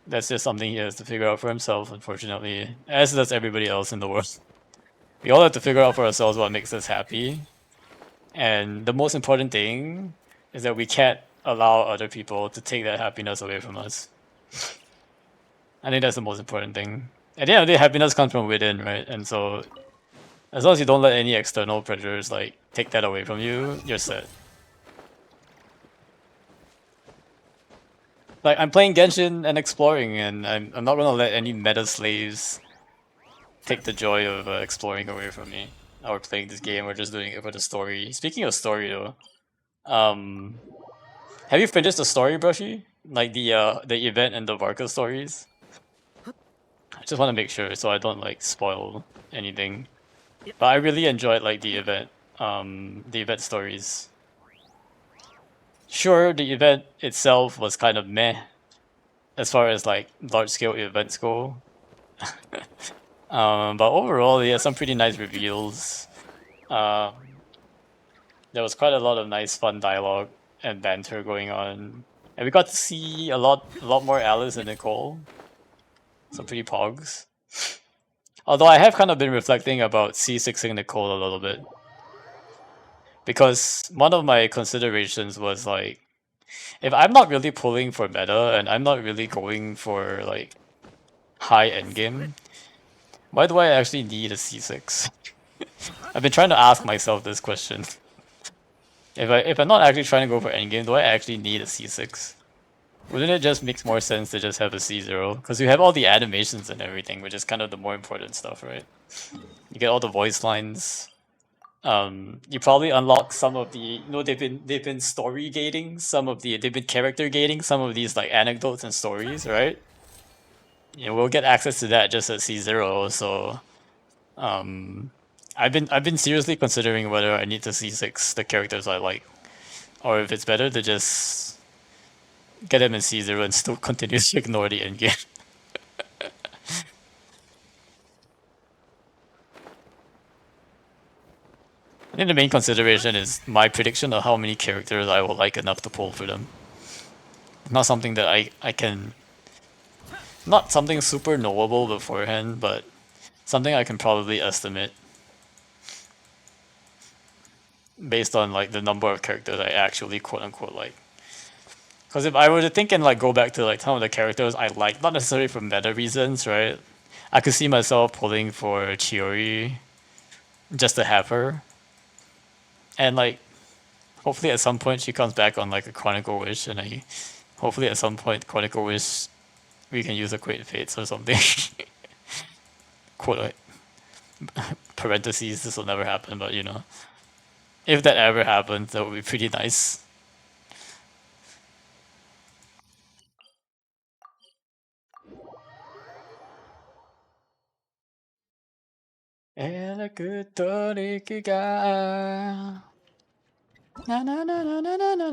That's just something he has to figure out for himself, unfortunately, as does everybody else in the world. We all have to figure out for ourselves what makes us happy. And the most important thing is that we can't allow other people to take that happiness away from us. I think that's the most important thing. At the end of the day, happiness comes from within, right? And so, as long as you don't let any external pressures like take that away from you, you're set. Like I'm playing Genshin and exploring, and I'm not gonna let any meta slaves take the joy of exploring away from me, or playing this game, or just doing it for the story. Speaking of story, though, um, have you finished the story, Brushy? Like the event and the Varka stories? I just want to make sure so I don't like spoil anything. But I really enjoyed like the event stories. Sure, the event itself was kind of meh as far as like large scale events go. But overall, yeah, some pretty nice reveals. Um, there was quite a lot of nice, fun dialogue and banter going on, and we got to see a lot more Alice and Nicole. Some pretty pogs. Although I have kind of been reflecting about C6ing Nicole a little bit, because one of my considerations was like, if I'm not really pulling for meta and I'm not really going for like high endgame, why do I actually need a C6? I've been trying to ask myself this question. If I'm not actually trying to go for endgame, do I actually need a C6? Wouldn't it just make more sense to just have a C0? Because you have all the animations and everything, which is kind of the more important stuff, right? You get all the voice lines. You probably unlock some of the they've been story gating they've been character gating some of these like anecdotes and stories, right? We'll get access to that just at C0. So um, I've been seriously considering whether I need to C6 the characters I like, or if it's better to just get them in C0 and still continue to ignore the end game. I think the main consideration is my prediction of how many characters I will like enough to pull for them. Not something that I can, not something super knowable beforehand, but something I can probably estimate based on like the number of characters I actually quote unquote like. Because if I were to think and like go back to like some of the characters I like, not necessarily for meta reasons, right? I could see myself pulling for Chiori just to have her. And like hopefully at some point she comes back on like a Chronicle Wish, and I hopefully at some point Chronicle Wish we can use Equate Fates or something. Quote like parentheses, this will never happen, but you know. If that ever happens, that would be pretty nice.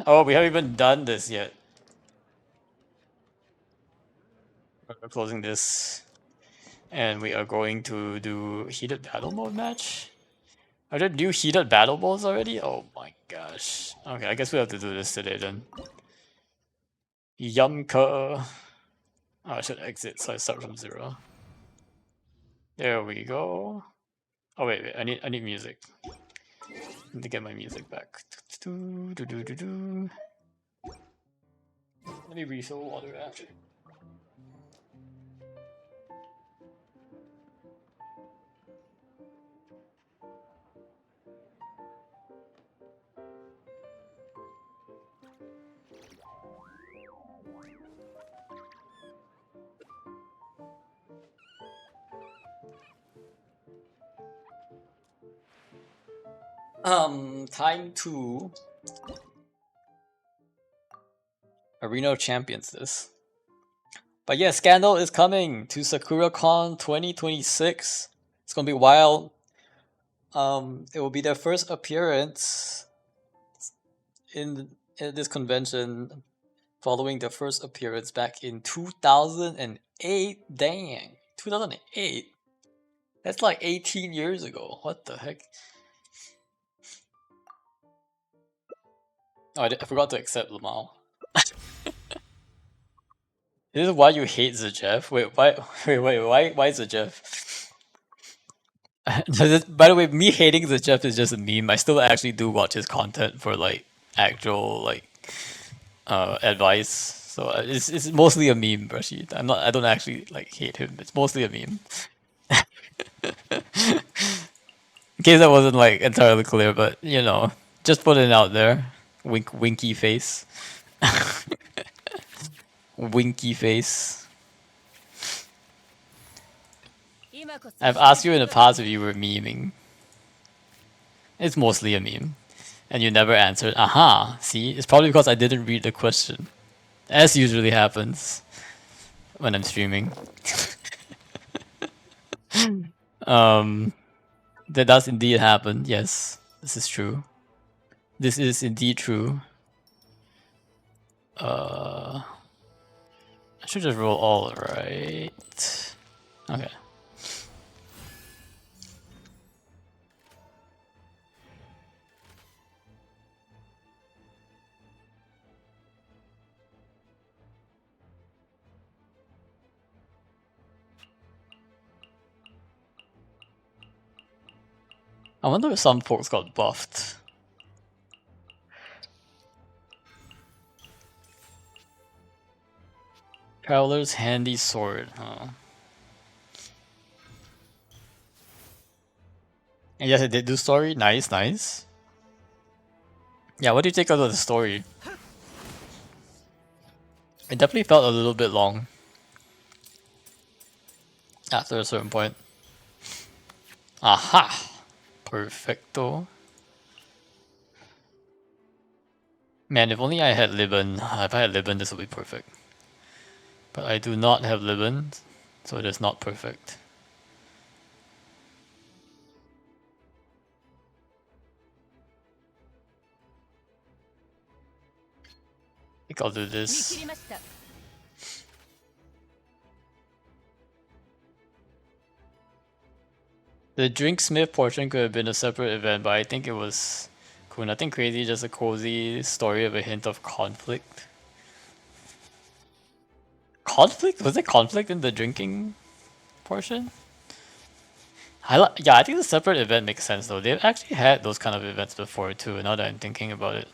Oh, we haven't even done this yet. We're closing this. And we are going to do heated battle mode match. Are there new heated battle modes already? Oh my gosh. Okay, I guess we have to do this today then. Yumka. Oh, I should exit, so I start from 0. There we go. Oh wait, I need music. I need to get my music back. Let me refill water after. Time to Arena of Champions this. But yeah, Scandal is coming to SakuraCon 2026. It's gonna be wild. It will be their first appearance in this convention following their first appearance back in 2008. Dang, 2008. That's like 18 years ago. What the heck? Oh, I forgot to accept Lamau. This is why you hate Zajeff? Wait, why? Why Zajeff? By the way, me hating the chef is just a meme. I still actually do watch his content for like actual like advice. So it's mostly a meme, Rashid. I don't actually like hate him. It's mostly a meme. In case that wasn't like entirely clear, but you know, just putting it out there. Winky face. Winky face. I've asked you in the past if you were memeing. It's mostly a meme. And you never answered. Aha, see? It's probably because I didn't read the question. As usually happens when I'm streaming. That does indeed happen. Yes, this is true. This is indeed true. I should just roll all right. Okay. I wonder if some folks got buffed. Traveler's handy sword, huh? And yes, it did do story. Nice, nice. Yeah, what do you think of the story? It definitely felt a little bit long after a certain point. Aha! Perfecto. Man, if only I had Liban. If I had Liban, this would be perfect. But I do not have Liban, so it is not perfect. I think I'll do this. The Drinksmith portion could have been a separate event, but I think it was cool. Nothing crazy, just a cozy story of a hint of conflict. Conflict? Was there conflict in the drinking portion? Yeah, I think the separate event makes sense though. They've actually had those kind of events before too, now that I'm thinking about it.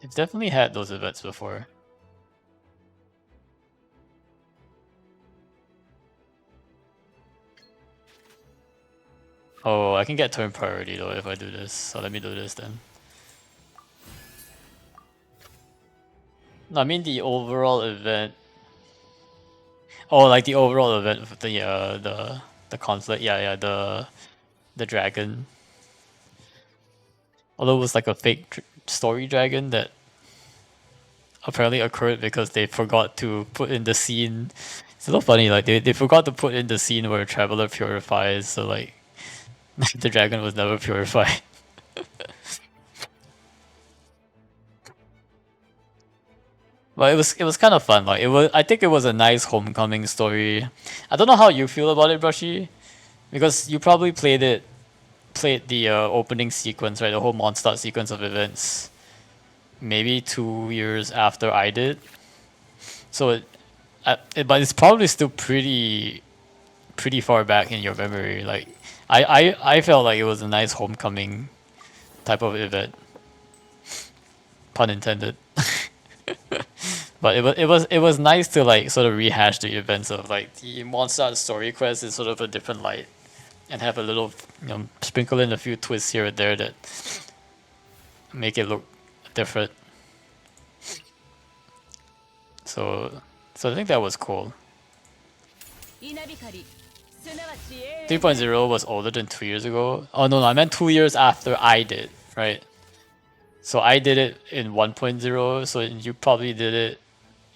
They've definitely had those events before. Oh, I can get turn priority though if I do this, so let me do this then. No, I mean the overall event. Oh, like the overall event of the conflict. Yeah, yeah, the dragon. Although it was like a fake story dragon that apparently occurred because they forgot to put in the scene. It's a little funny, like they forgot to put in the scene where a traveler purifies, so like the dragon was never purified. But it was kind of fun. Like I think it was a nice homecoming story. I don't know how you feel about it, Brushy, because you probably played the opening sequence, right? The whole Mondstadt sequence of events, maybe 2 years after I did. So but it's probably still pretty far back in your memory. Like I felt like it was a nice homecoming type of event. Pun intended. But it was nice to like sort of rehash the events of like the Mondstadt story quest in sort of a different light, and have a little, sprinkle in a few twists here and there that make it look different. So I think that was cool. 3.0 was older than 2 years ago. Oh no, I meant 2 years after I did, right? So I did it in 1.0, so you probably did it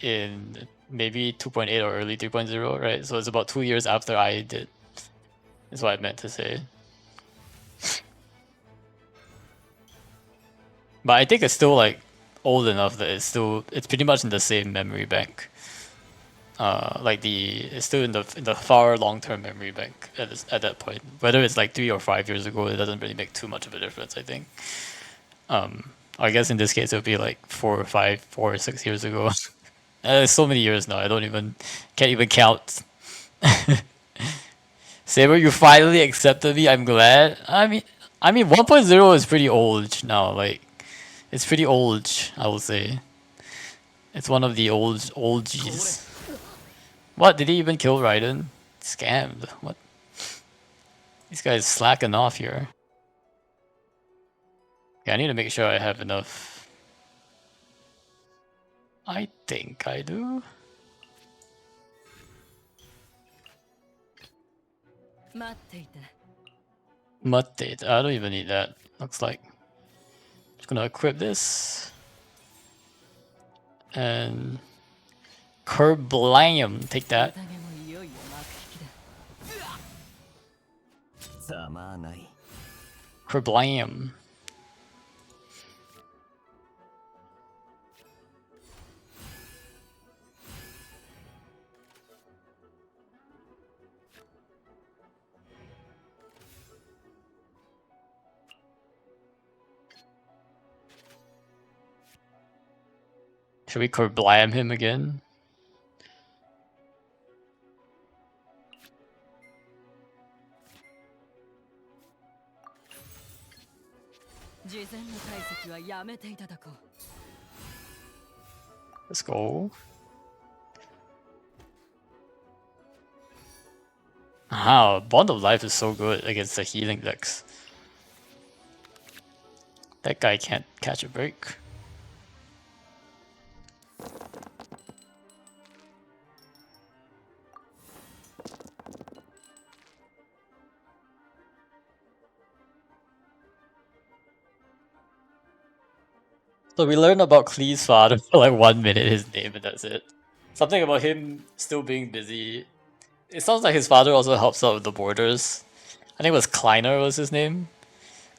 in maybe 2.8 or early 3.0, right? So it's about 2 years after I did, is what I meant to say. But I think it's still like old enough that it's pretty much in the same memory bank. Like it's still in the far long term memory bank at that point. Whether it's like 3 or 5 years ago, it doesn't really make too much of a difference, I think. I guess in this case it would be like 4 or 6 years ago. It's so many years now. Can't even count. Saber, you finally accepted me. I'm glad. I mean, 1.0 is pretty old now. Like, it's pretty old, I will say. It's one of the old G's. What? Did he even kill Raiden? Scammed. What? These guys slacking off here. Yeah, I need to make sure I have enough. I think I do. 待っていて。 Muttate. I don't even need that. Looks like. Just gonna equip this. And Kerblam. Take that. 宴もいよいよ幕引きだ。ざまあない。 Kerblam. Should we Kerblam him again? Let's go. Wow, Bond of Life is so good against the healing decks. That guy can't catch a break. So we learned about Klee's father for like 1 minute, his name, and that's it. Something about him still being busy. It sounds like his father also helps out with the borders. I think it was Kleiner was his name.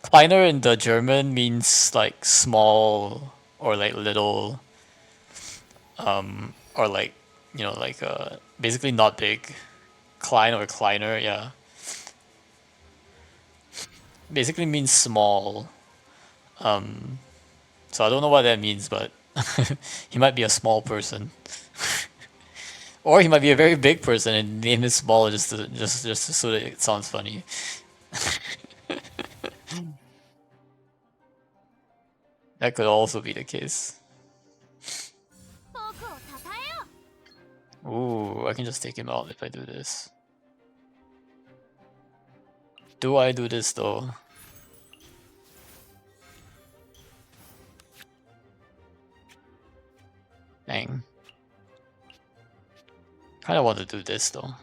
Kleiner in the German means like small or like little, or like, you know, like basically not big. Klein or Kleiner, yeah. Basically means small. So I don't know what that means, but he might be a small person. Or he might be a very big person and name is small just so that it sounds funny. That could also be the case. Ooh, I can just take him out if I do this. Do I do this though? Dang. Kinda want to do this though.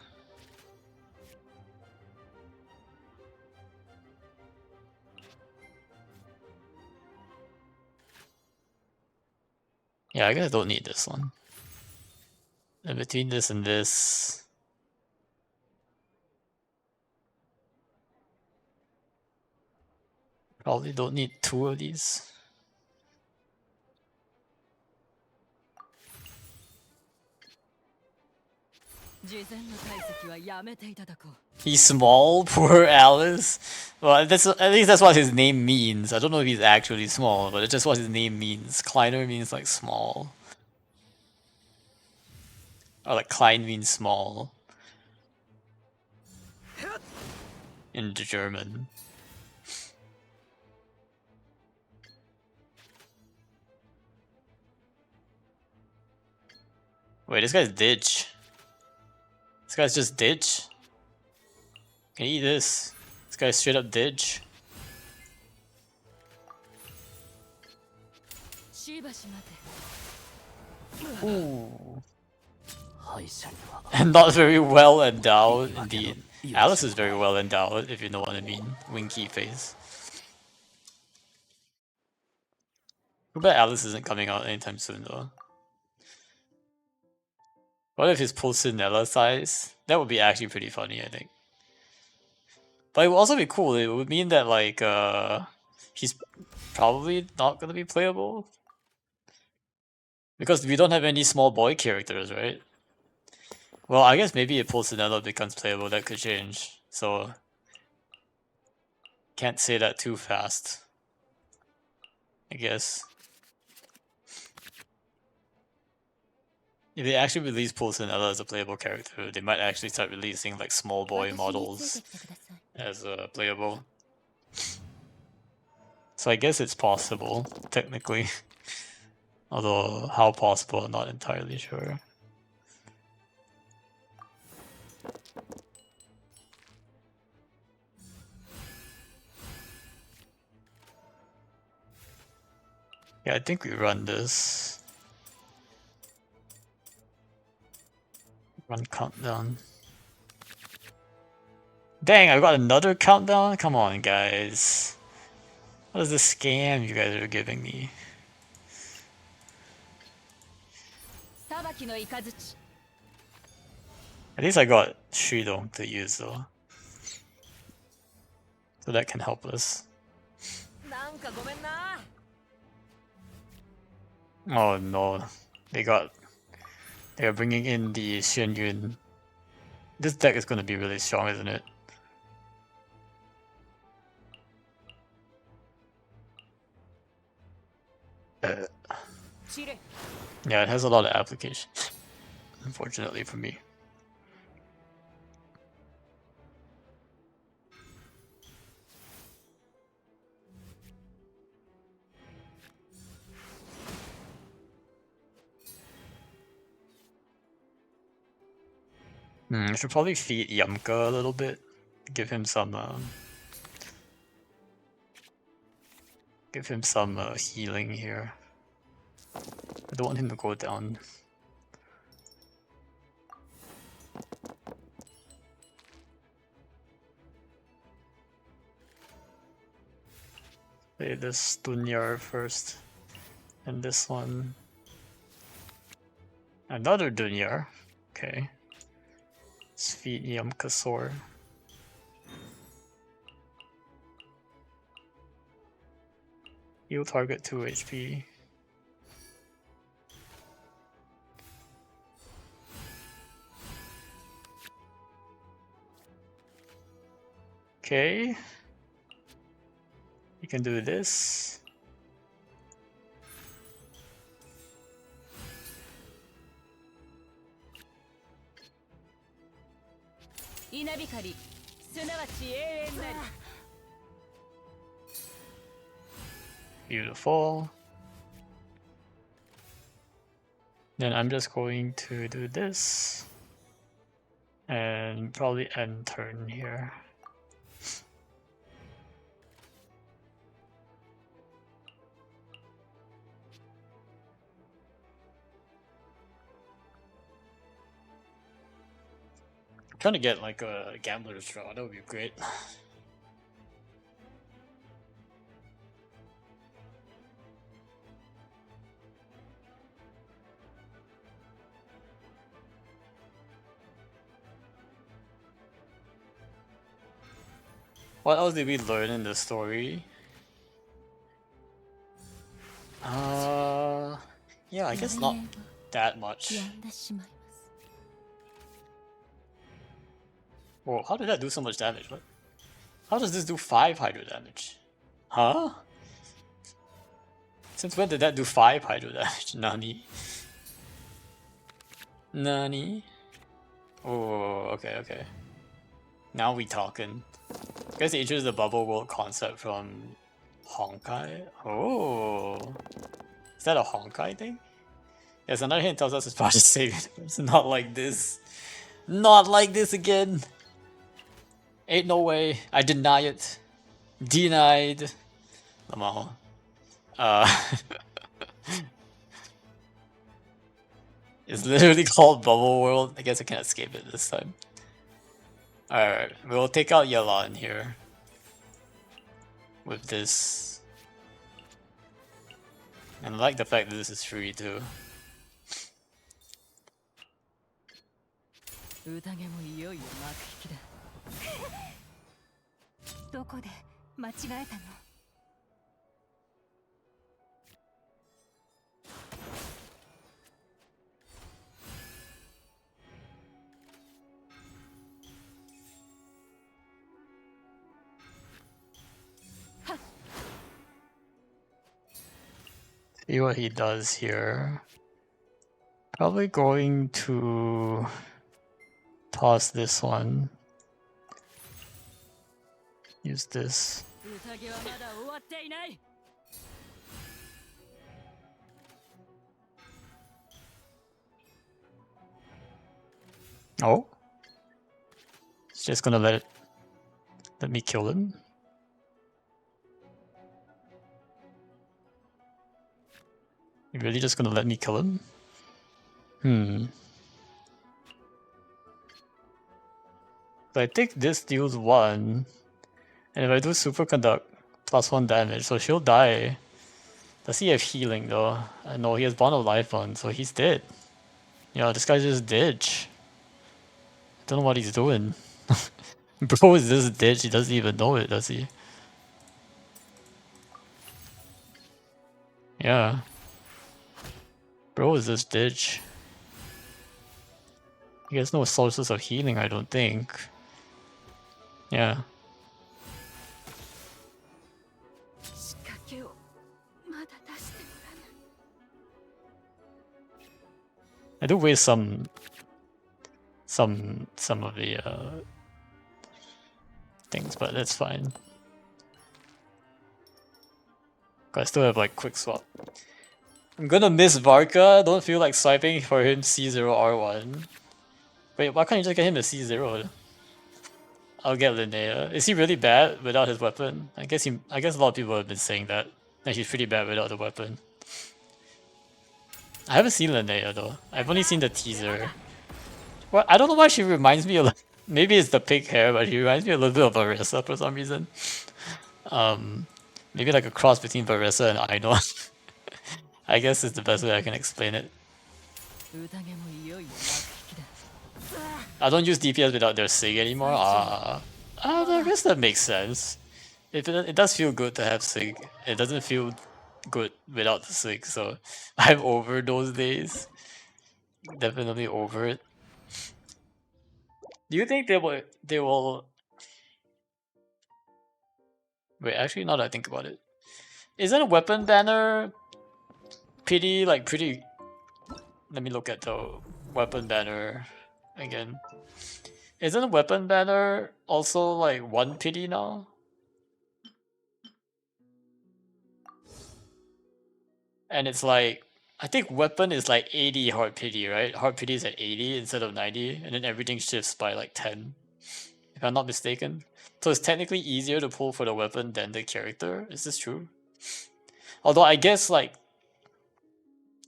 Yeah, I guess I don't need this one. And between this and this... Probably don't need 2 of these. He's small, poor Alice. Well, that's at least that's what his name means. I don't know if he's actually small, but it's just what his name means. Kleiner means like small. Or like Klein means small. In German. Wait, this guy's ditch. This guy's just ditch. Can you eat this? This guy's straight up ditch. Ooh. And not very well endowed, indeed. Alice is very well endowed, if you know what I mean. Winky face. Too bad Alice isn't coming out anytime soon, though. What if his Pulcinella size? That would be actually pretty funny, I think. But it would also be cool. It would mean that, like, he's probably not gonna be playable. Because we don't have any small boy characters, right? Well, I guess maybe if Pulcinella becomes playable, that could change. So, can't say that too fast, I guess. if they actually release Pulcinella as a playable character, they might actually start releasing like small boy models as playable. So I guess it's possible, technically. Although how possible, I'm not entirely sure. Yeah, I think we run this. Run countdown. Dang, I got another countdown? Come on, guys. What is this scam you guys are giving me? At least I got Shudong to use though. So that can help us. Oh no. They're bringing in the Xian Yun. This deck is gonna be really strong, isn't it? Yeah, it has a lot of applications. Unfortunately for me. I should probably feed Yamka a little bit. Give him some healing here. I don't want him to go down. Play this Dunyar first. And this one. Another Dunyar. Okay. Let's feed Yamka Sword. Heal target 2 HP. Okay. You can do this. Beautiful. Then I'm just going to do this. And probably end turn here. I'm trying to get like a gambler's draw, that would be great. What else did we learn in the story? Yeah, I guess not that much. Whoa, how did that do so much damage? What? How does this do 5 hydro damage? Huh? Since when did that do 5 hydro damage? Nani? Nani? Oh, okay. Now we talking. I guess they introduced the bubble world concept from Honkai? Oh. Is that a Honkai thing? Yes, another hint tells us it's part of saving. It's not like this. Not like this again. Ain't no way. I deny it. Denied. Lamaho. It's literally called Bubble World. I guess I can escape it this time. Alright, we'll take out Yelan here. With this. And I like the fact that this is free too. See what he does here. Probably going to toss this one. Use this. Oh. It's just gonna let me kill him. You really just gonna let me kill him? So I think this deals 1. And if I do superconduct, +1 damage, so she'll die. Does he have healing though? No, he has Bond of Life on, so he's dead. Yeah, this guy just ditch. Don't know what he's doing. Bro is this ditch, he doesn't even know it, does he? Yeah. Bro is this ditch. He has no sources of healing, I don't think. Yeah. I do waste some of the things, but that's fine. I still have like quick swap. I'm gonna miss Varka. Don't feel like swiping for him C0R1. Wait, why can't you just get him a C0? I'll get Linnea. Is he really bad without his weapon? I guess a lot of people have been saying that he's pretty bad without the weapon. I haven't seen Linnea though. I've only seen the teaser. Well, I don't know why she reminds me of. Maybe it's the pink hair, but she reminds me a little bit of Barissa for some reason. Maybe like a cross between Barissa and Aino. I guess it's the best way I can explain it. I don't use DPS without their SIG anymore. I guess that makes sense. It does feel good to have SIG. It doesn't feel good without the SIG, so I'm over those days. Definitely over it. Do you think they will wait, actually now that I think about it. Isn't a weapon banner pretty let me look at the weapon banner again. Isn't a weapon banner also like 1 pity now? And it's like, I think weapon is like 80 hard pity, right? Hard pity is at 80 instead of 90, and then everything shifts by like 10, if I'm not mistaken. So it's technically easier to pull for the weapon than the character. Is this true? Although I guess like,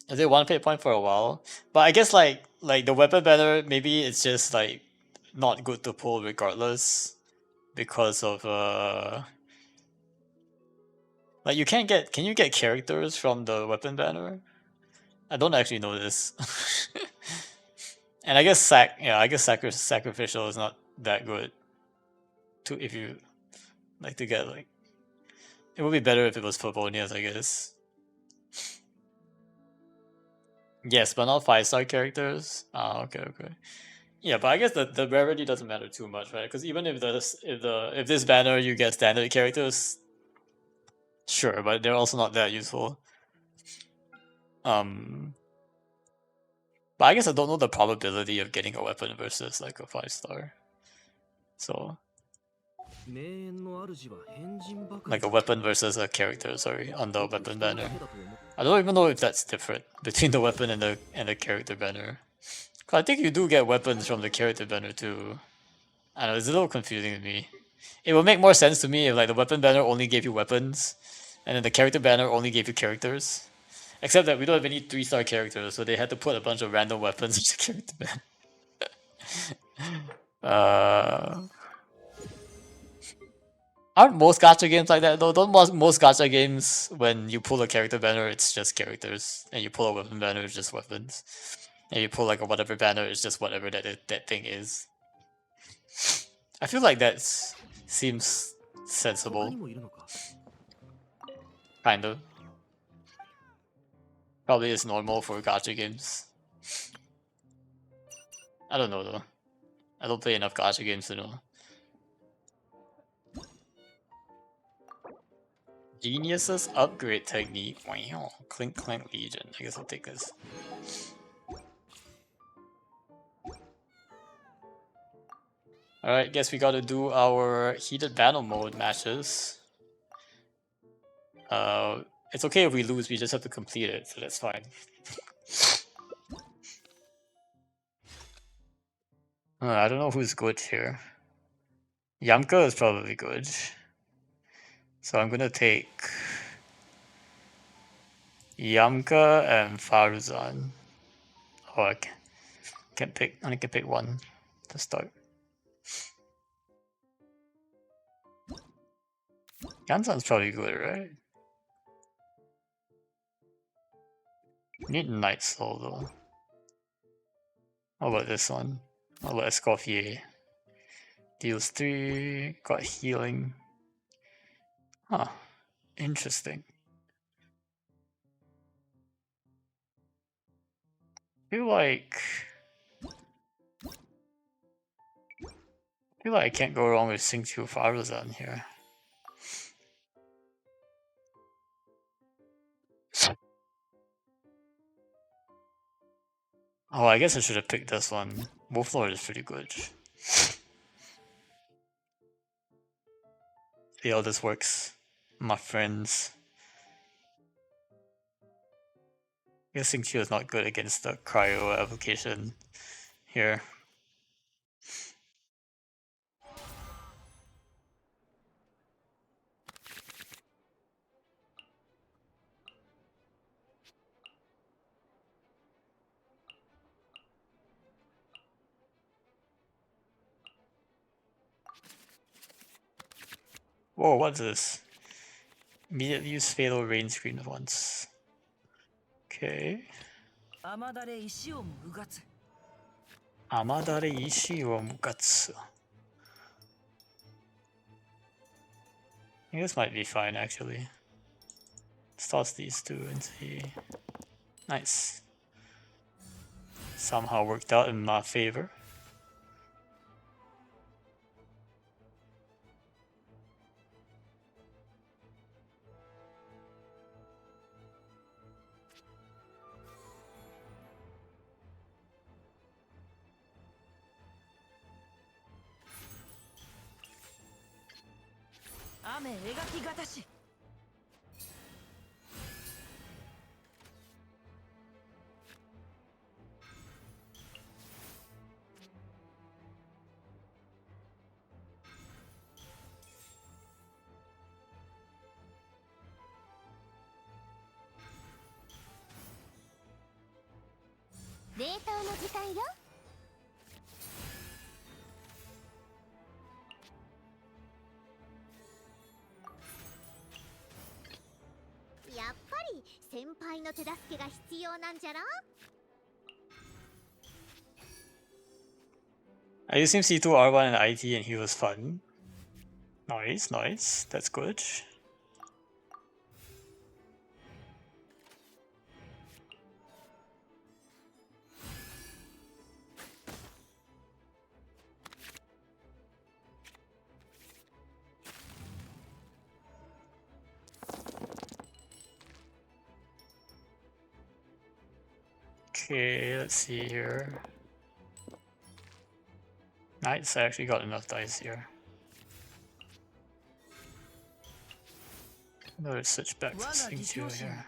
is it 1 fate point for a while? But I guess like the weapon banner, maybe it's just like not good to pull regardless because of like you can't get, can you get characters from the weapon banner? I don't actually know this. And I guess sacrificial is not that good to, if you like to get like, it would be better if it was Favonius, I guess. Yes, but not 5-star characters. Ah, okay. Yeah, but I guess the rarity doesn't matter too much, right? Because even if this banner you get standard characters, sure, but they're also not that useful. But I guess I don't know the probability of getting a weapon versus like a 5-star. So like a weapon versus a character, sorry, on the weapon banner. I don't even know if that's different between the weapon and the character banner. I think you do get weapons from the character banner too. I don't know, it's a little confusing to me. It would make more sense to me if like the weapon banner only gave you weapons, and then the character banner only gave you characters. Except that we don't have any 3-star characters, so they had to put a bunch of random weapons in the character banner. Aren't most gacha games like that though? Don't most gacha games, when you pull a character banner, it's just characters, and you pull a weapon banner, it's just weapons, and you pull like a whatever banner, it's just whatever that thing is. I feel like that seems sensible. Kind of. Probably is normal for gacha games. I don't know though. I don't play enough gacha games to know. Genius's upgrade technique. Wow. Clink Clank Legion. I guess I'll take this. Alright, guess we gotta do our heated battle mode matches. It's okay if we lose, we just have to complete it, so that's fine. I don't know who's good here. Yamka is probably good. So I'm gonna take Yamka and Faruzan. Oh, I can't pick. I only can pick one to start. Yanzan's probably good, right? Need Night Soul though. How about this one? How about Escoffier? Deals 3, got healing. Huh. Interesting. Feel like I can't go wrong with Xingqiu Faruzan here. Oh, I guess I should have picked this one. Wolflord is pretty good. See how this works, my friends. I guess Xingqiu is not good against the cryo application here. Whoa, what's this? Immediately use fatal rain screen once. Okay. Amadare Ishi wo Mugatsu. I think this might be fine actually. Let's toss these two and see. Nice. Somehow worked out in my favor. I used him C2 R1 and IT and he was fun. Nice, nice. That's good. Okay, let's see here. Nice, I actually got enough dice here. Let's switch back to Xingqiu here.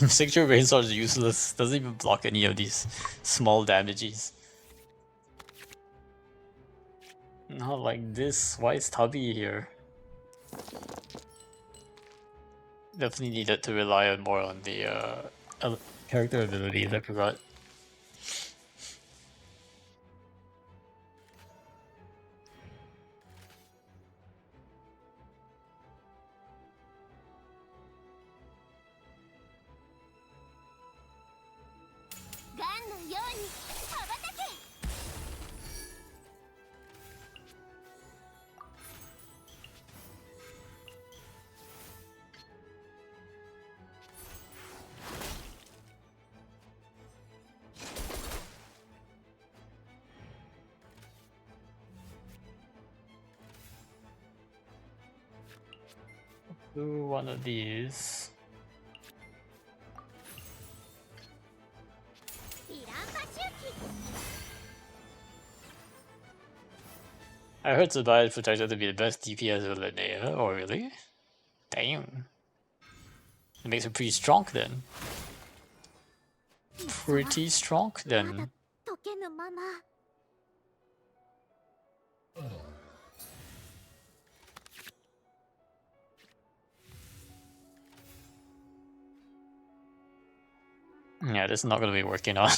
Signature Rainsword is useless. Doesn't even block any of these small damages. Not like this. Why is Tubby here? Definitely needed to rely on more on the character abilities, I forgot. Do one of these. I heard Zubai is projected to be the best DPS of Linnea. Oh, really? Damn. It makes her pretty strong then. Pretty strong then. Yeah, this is not gonna be working on.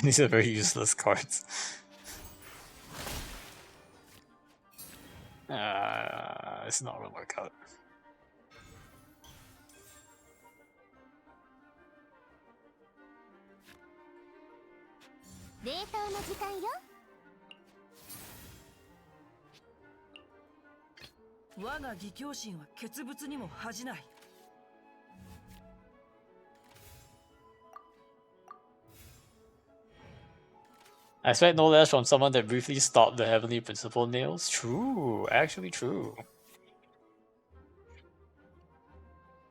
These are very useless cards. It's not gonna work out. I expect no less from someone that briefly stopped the Heavenly Principle nails. True, actually true.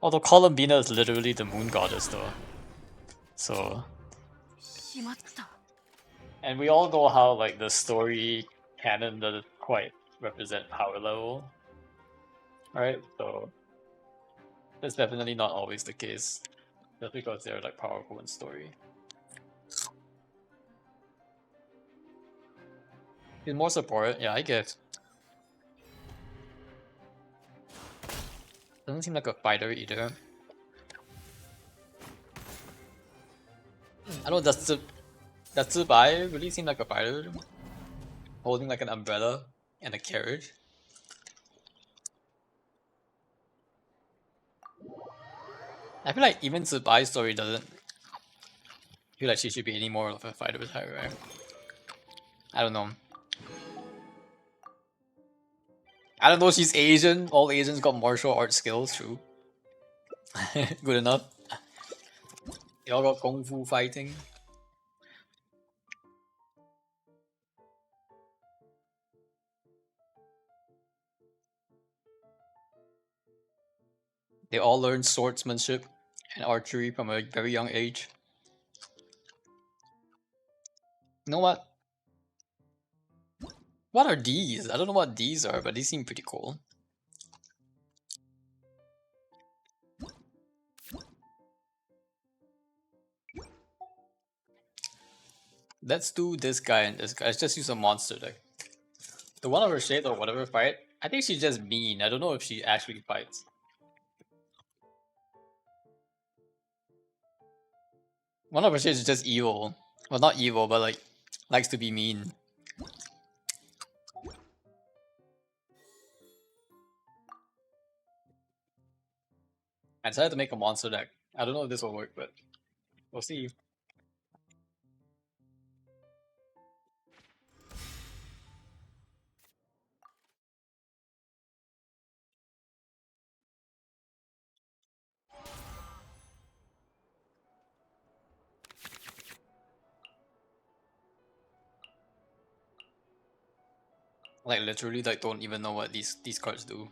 Although Columbina is literally the moon goddess though. So... And we all know how like the story canon doesn't quite represent power level. Right? So that's definitely not always the case. Just because they're like powerful in story. Need more support, yeah, I get. Doesn't seem like a fighter either. I know does Zubai really seem like a fighter? Holding like an umbrella and a carriage. I feel like even Zubai's story doesn't feel like she should be any more of a fighter with her, right? I don't know. I don't know, she's Asian. All Asians got martial arts skills, true. Good enough. They all got kung fu fighting. They all learn swordsmanship and archery from a very young age. You know what? What are these? I don't know what these are, but these seem pretty cool. Let's do this guy and this guy. Let's just use a monster deck. The one of her shade or whatever fight, I think she's just mean. I don't know if she actually fights. One of her shades is just evil. Well, not evil, but like, likes to be mean. I decided to make a monster deck. I don't know if this will work, but we'll see. Like literally, like don't even know what these cards do.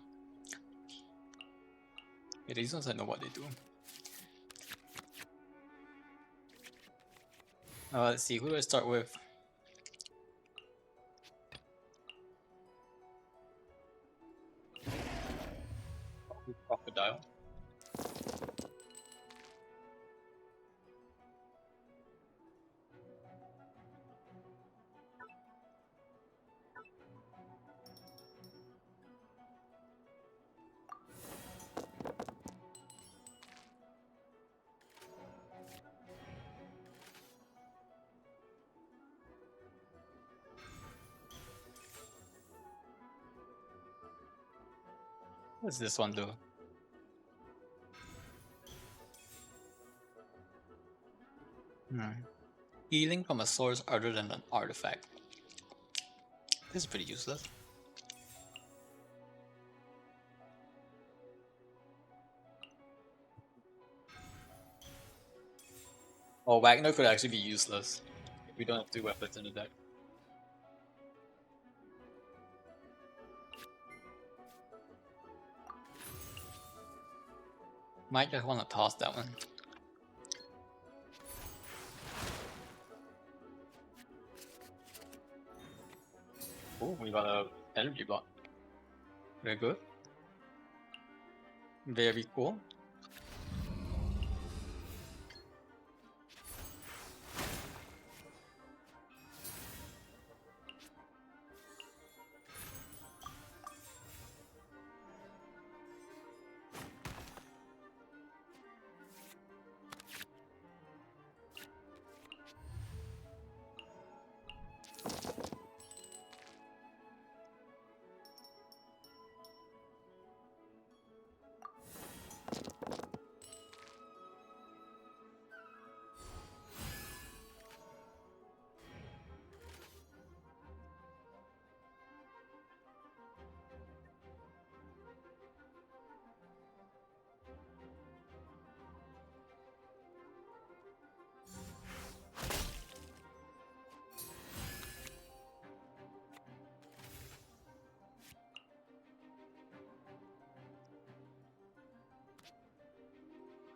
Yeah, these ones I know what they do. Let's see, who do I start with? Crocodile. What's this one do? Healing from a source other than an artifact. This is pretty useless. Oh, Wagner could actually be useless if we don't have 2 weapons in the deck. Might just want to toss that one. Oh, we got a energy block. Very good. Very cool.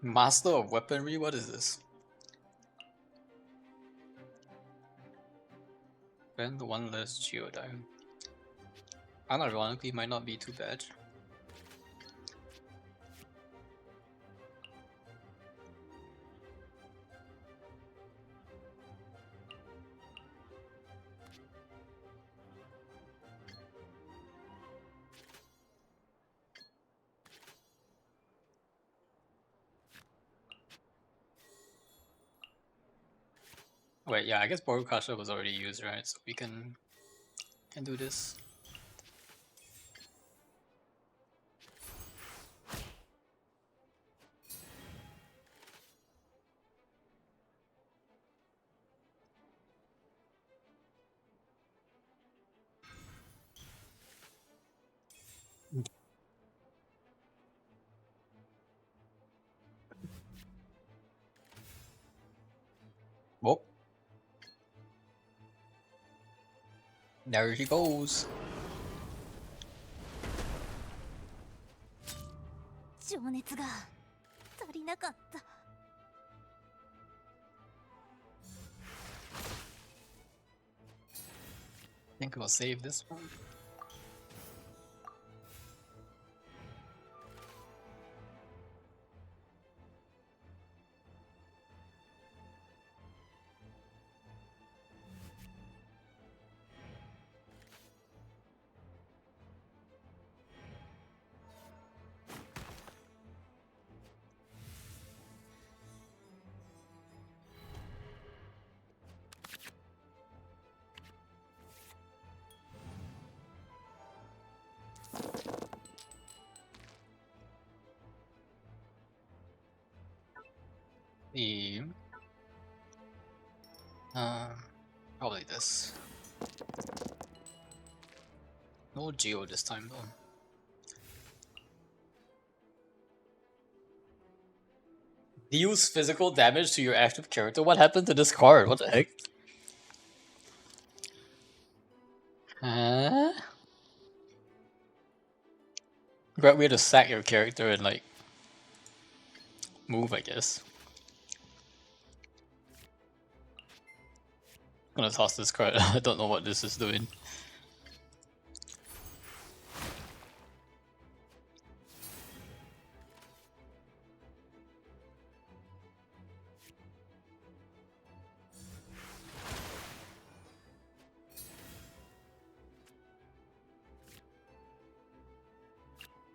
Master of Weaponry? What is this? Spend 1 less Geodyne. Unironically, might not be too bad. Wait, yeah, I guess Borukasha was already used, right? So we can do this. Oh, there she goes. 情熱が足りなかった。think we'll save this one. Theme. Probably this. No Geo this time though. Deals physical damage to your active character. What happened to this card? What the heck? Huh? Great way to sack your character and like move, I guess. I'm gonna toss this card. I don't know what this is doing.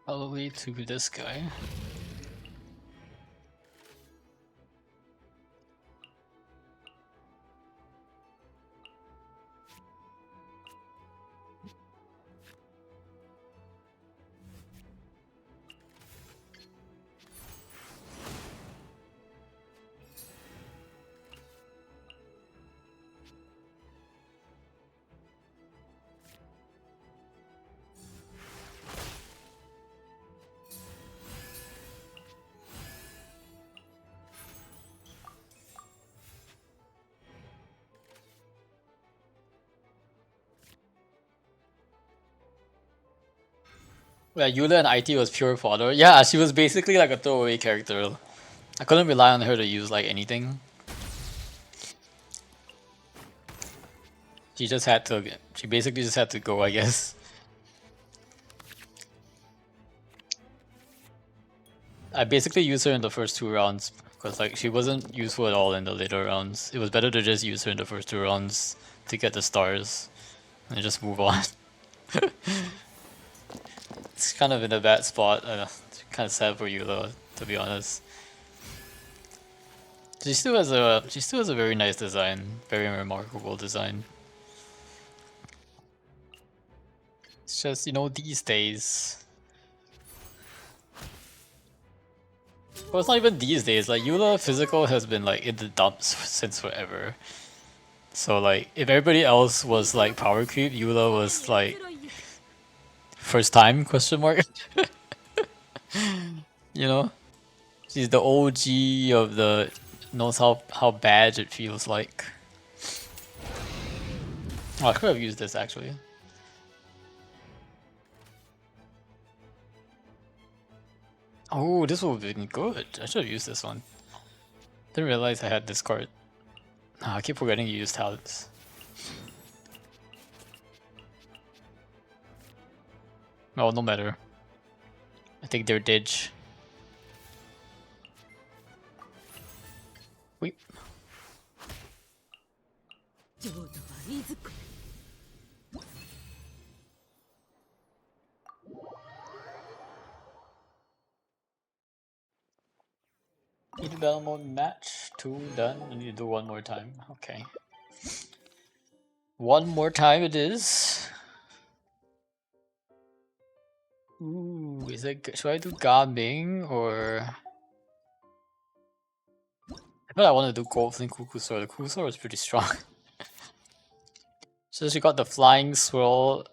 Probably to this guy. Yeah, Eula and IT was pure fodder. Yeah, she was basically like a throwaway character. I couldn't rely on her to use like anything. She just had to. She basically just had to go, I guess. I basically used her in the first 2 rounds because like she wasn't useful at all in the later rounds. It was better to just use her in the first 2 rounds to get the stars and just move on. It's kind of in a bad spot. Kind of sad for you though, to be honest. She still has a very nice design, very remarkable design. It's just, you know, these days. Well, it's not even these days. Like Eula physical has been like in the dumps since forever. So like, if everybody else was like power creep, Eula was like first time question mark. You know, she's the OG of the knows how bad it feels like. Oh, I could have used this actually. Oh, this would have been good. I should have used this one. Didn't realize I had this card. I keep forgetting to use talents. Oh, no matter. I think they're Didge. Wait. Need a battle mode match. 2 done. I need to do one more time. Okay. One more time it is. Ooh, is it? Should I do Gaming or? I thought I wanted to do Gold Flame Kukusor. The Kukusor was pretty strong. So she got the Flying Swirl.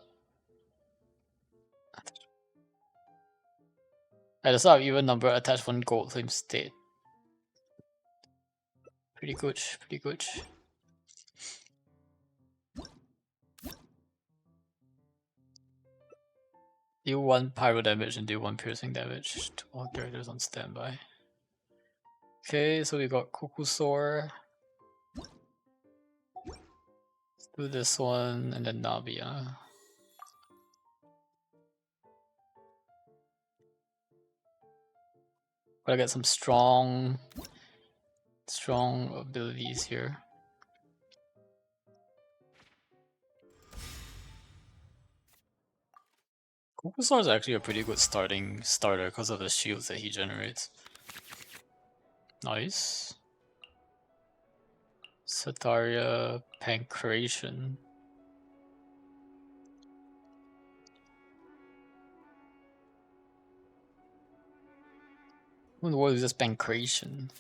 I just have even number attached 1 Gold Flame state. Pretty good, pretty good. Deal 1 pyro damage and deal 1 piercing damage to all characters on standby. Okay, so we got Kukusor. Do this one and then Navia. Gotta get some strong abilities here. Kokusar is actually a pretty good starter because of the shields that he generates. Nice. Sataria Pancration. Who in the world is this Pancration?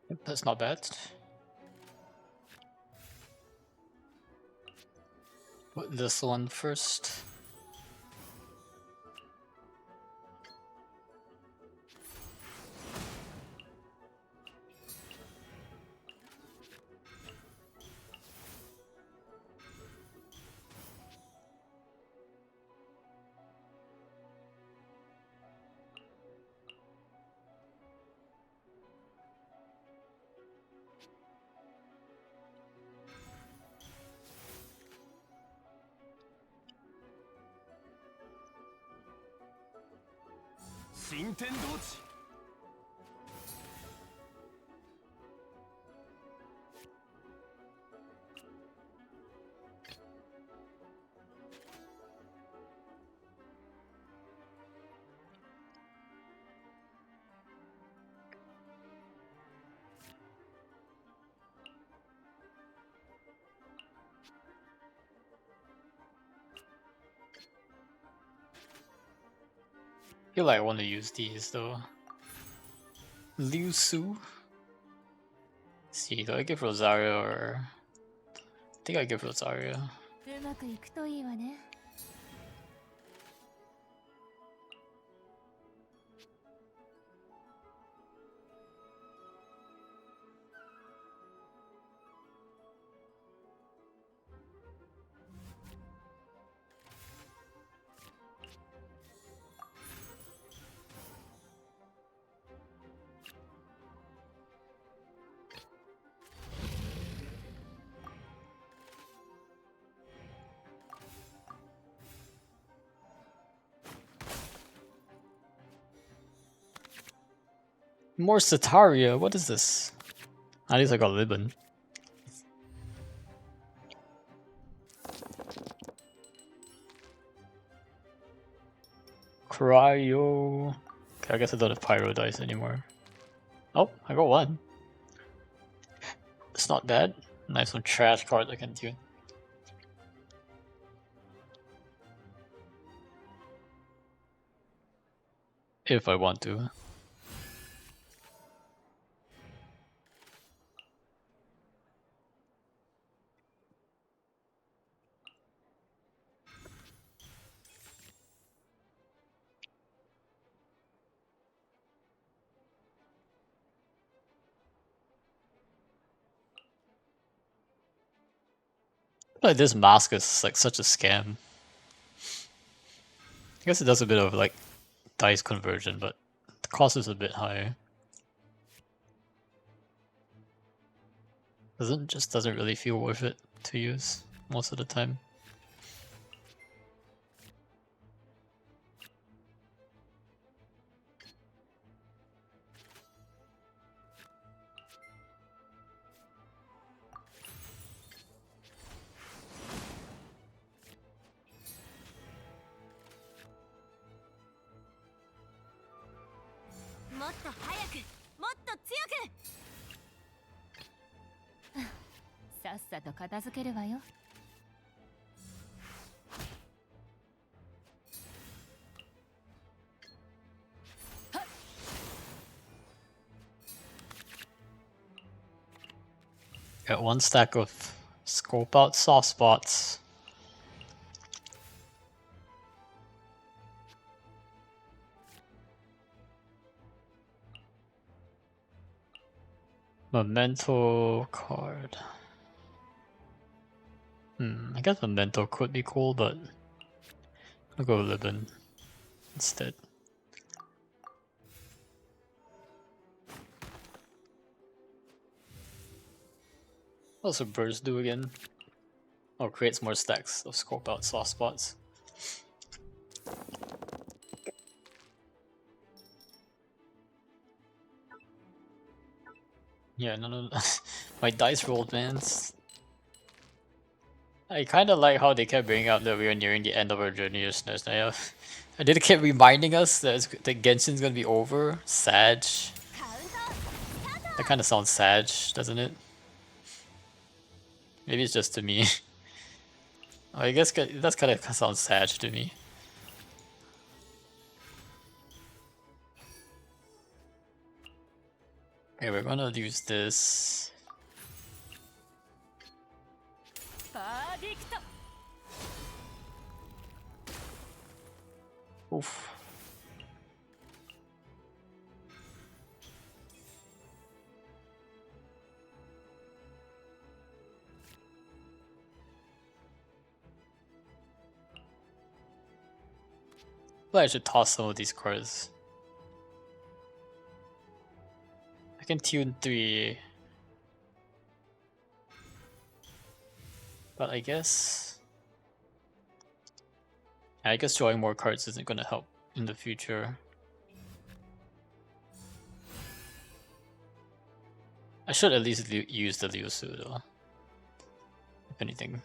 Yep, that's not bad. Put this one first. I feel like I want to use these though. Liu Su. See, do I give Rosario or I think I give Rosario. うまくいくといいわね。 More Sataria, what is this? At least I got Libin. Cryo. Okay, I guess I don't have Pyro dice anymore. Oh, I got one. It's not bad. Nice one trash card I can tune. If I want to. Like this mask is like such a scam. I guess it does a bit of like dice conversion, but the cost is a bit higher. Doesn't really feel worth it to use most of the time. Got one stack of scope out soft spots. Memento card. I guess Memento could be cool, but I'll go Libin instead. What does Burst do again? Oh, creates more stacks of scope out soft spots. Yeah, no. My dice rolled, man. I kind of like how they kept bringing up that we are nearing the end of our journey as Nesnaya. And they kept reminding us that Genshin's gonna be over. Sag. That kind of sounds Sag, doesn't it? Maybe it's just to me. I guess that's kind of sounds Sag to me. Okay, we're gonna use this. Oof. But I should toss some of these cards. I can tune 3. But I guess drawing more cards isn't gonna help in the future. I should at least use the Liusu though. If anything.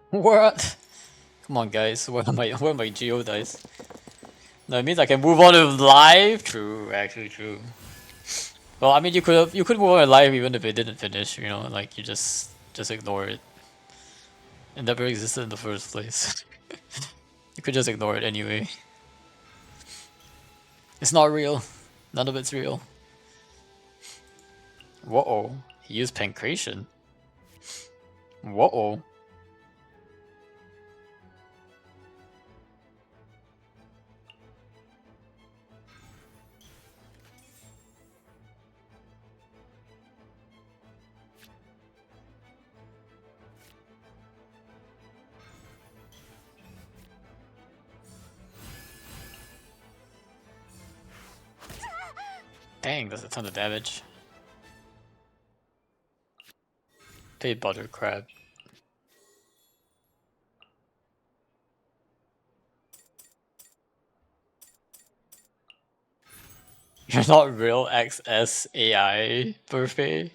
What? Come on, guys. Where are my Geo dice? No, it means I can move on with live. True, actually true. Well, I mean, you could move on with live even if it didn't finish. You know, like you just ignore it. It never existed in the first place. You could just ignore it anyway. It's not real. None of it's real. Whoa! He used Pancration. Whoa! Dang, that's a ton of damage. Pay Butter Crab. You're not real XS AI, Buffet.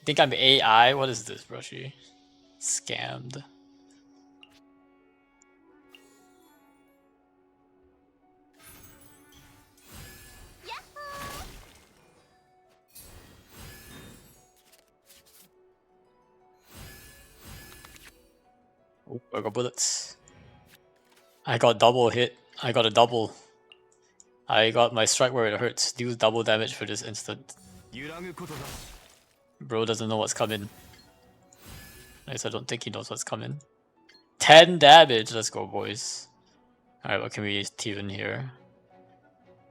Think I'm AI? What is this, Brushy? Scammed. Oh, I got bullets. I got double hit. I got a double. I got my strike where it hurts. Deals double damage for this instant. Bro doesn't know what's coming. At least I don't think he knows what's coming. 10 damage! Let's go, boys. Alright, what can we tune here?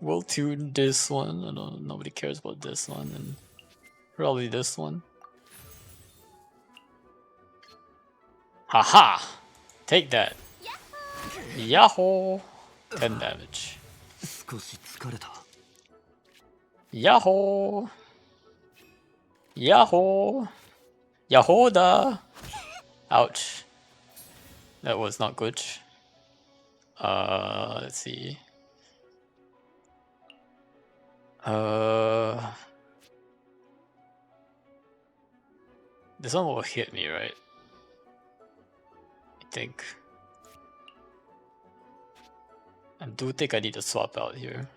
We'll tune this one. I don't, nobody cares about this one. And probably this one. Haha! Take that. Yahoo! 10 damage. Yahoo! Yahoo! Yahoda! Ouch. That was not good. Let's see. This one will hit me, right? I think. I do think I need to swap out here.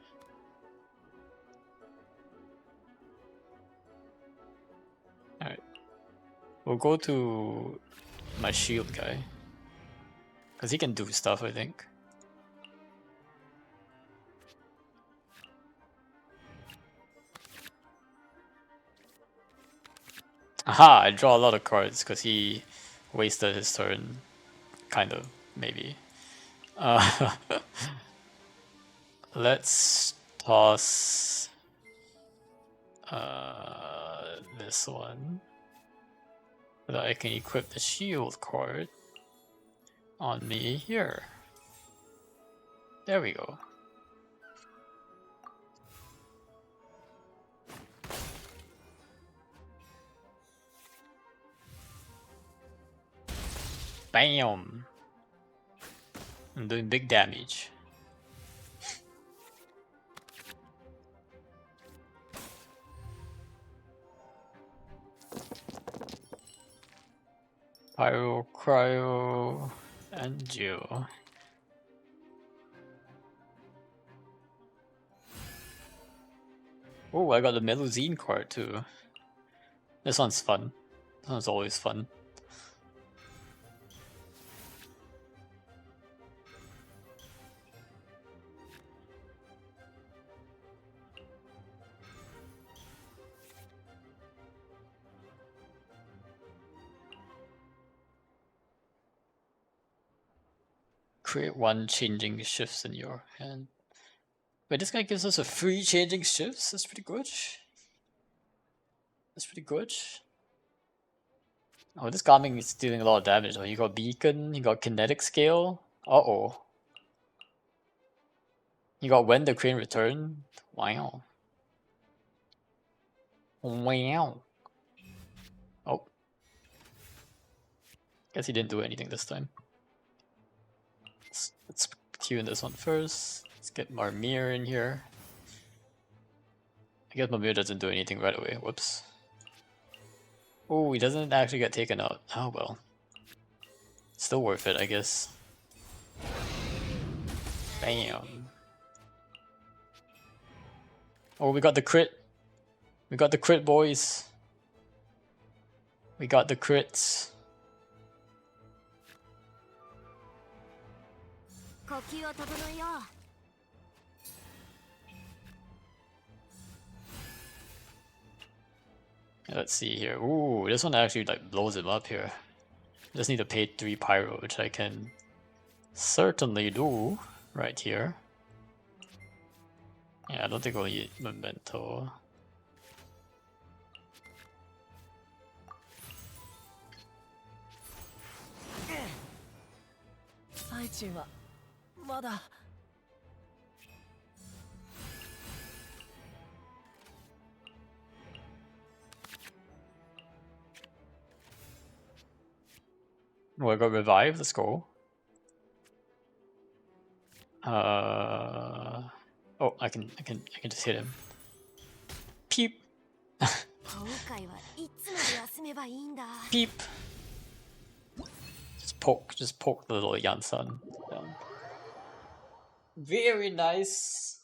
We'll go to my shield guy. Because he can do stuff, I think. Aha! I draw a lot of cards because he wasted his turn. Kind of, maybe. Let's toss this one. So that I can equip the shield card on me here. There we go. Bam! I'm doing big damage. Pyro, Cryo, and Geo. Oh, I got the Melusine card too. This one's fun. This one's always fun. Create one changing shifts in your hand. Wait, this guy gives us a free changing shifts? That's pretty good. That's pretty good. Oh, this Garmin is dealing a lot of damage. Oh, he got Beacon, he got Kinetic Scale. Uh-oh. He got When the Crane Return. Wow. Wow. Oh. Guess he didn't do anything this time. Let's tune this one first. Let's get Marmir in here. I guess Marmir doesn't do anything right away. Whoops. Oh, he doesn't actually get taken out. Oh well. Still worth it, I guess. Bam. Oh, we got the crit. We got the crit, boys. We got the crits. Let's see here. Ooh, this one actually like blows him up here. Just need to pay 3 pyro, which I can certainly do right here. Yeah, I don't think we'll need memento. Oh, I got revive. Let's go. Oh, I can just hit him. Peep. Peep. Just poke the little Yansan down. Very nice.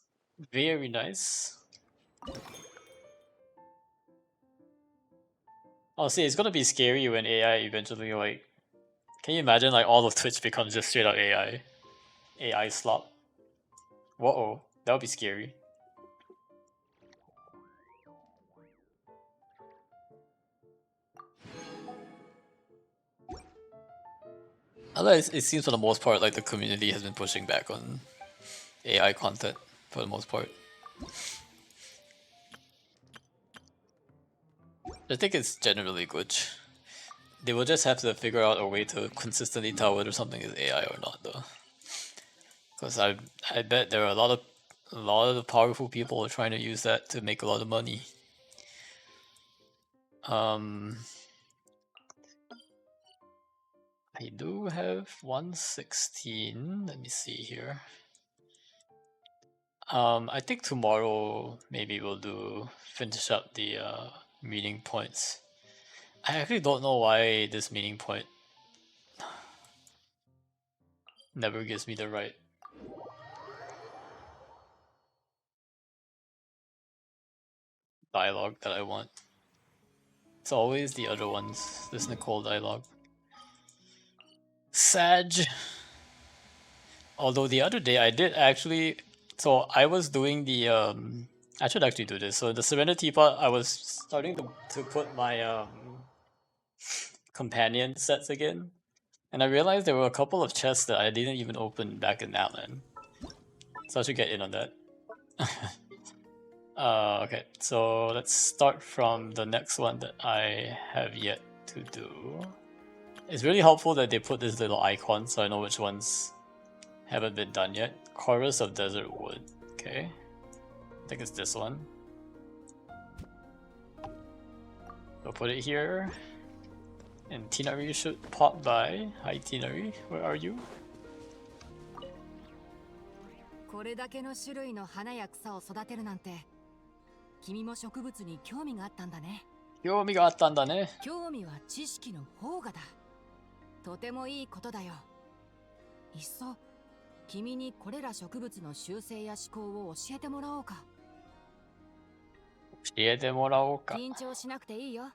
Very nice. Honestly, it's gonna be scary when AI eventually like. Can you imagine like all of Twitch becomes just straight up AI? AI slop. Whoa, that would be scary. Although it seems for the most part like the community has been pushing back on AI content for the most part. I think it's generally good. They will just have to figure out a way to consistently tell whether something is AI or not, though. Because I bet there are a lot of powerful people trying to use that to make a lot of money. I do have 116. Let me see here. I think tomorrow maybe we'll finish up the meeting points. I actually don't know why this meeting point never gives me the right dialogue that I want. It's always the other ones. This Nicole dialogue. Sag. Although the other day I did actually, so I was doing the I should actually do this. So the Serenity part, I was starting to put my companion sets again, and I realized there were a couple of chests that I didn't even open back in Outland. So I should get in on that. Okay, so let's start from the next one that I have yet to do. It's really helpful that they put this little icon so I know which ones haven't been done yet. Chorus of Desert Wood. Okay. I think it's this one. We'll put it here. And Tinari should pop by. Hi Tinari, where are you? これだけの種類の花や草を育てるなんて、君も植物に興味があったんだね。興味があったんだね。興味は知識の方がだ。とてもいいことだよ。いっそ君にこれら植物の習性や思考を教えてもらおうか。教えてもらおうか。緊張しなくていいよ。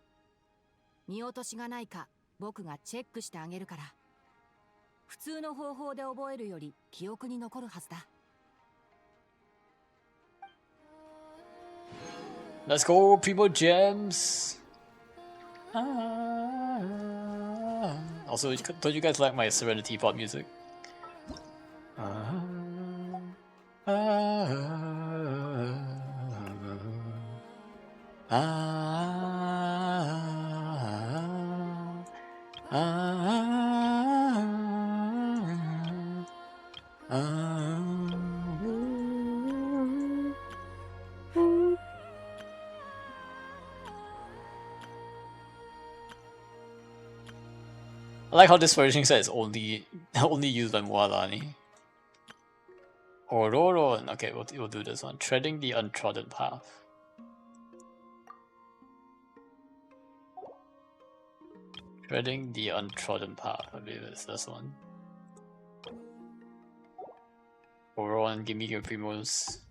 見落としがないか僕がチェックしてあげるから。普通の方法で覚えるより記憶に残るはずだ。Let's go, Primo Gems! Also, don't you guys like my Serenity pop music? I like how this version says only used by Mualani. Ororon. Okay, we'll do this one. Treading the untrodden path. Treading the untrodden path. I believe it's this one. Ororon, give me your primos.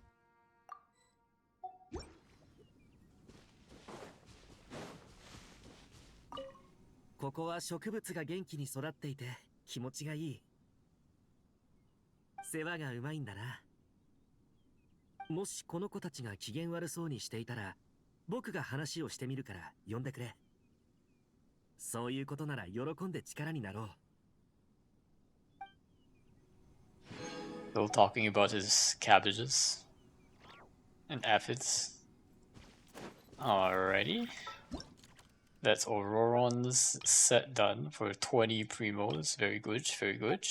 ここは植物が元気に育っていて気持ちがいい。世話がうまいんだな。もしこの子たちが機嫌悪そうにしていたら、僕が話をしてみるから呼んでくれ。そういうことなら喜んで力になろう。Still talking about his cabbages and aphids. Alrighty. That's Auroron's set done for 20 primos. Very good, very good.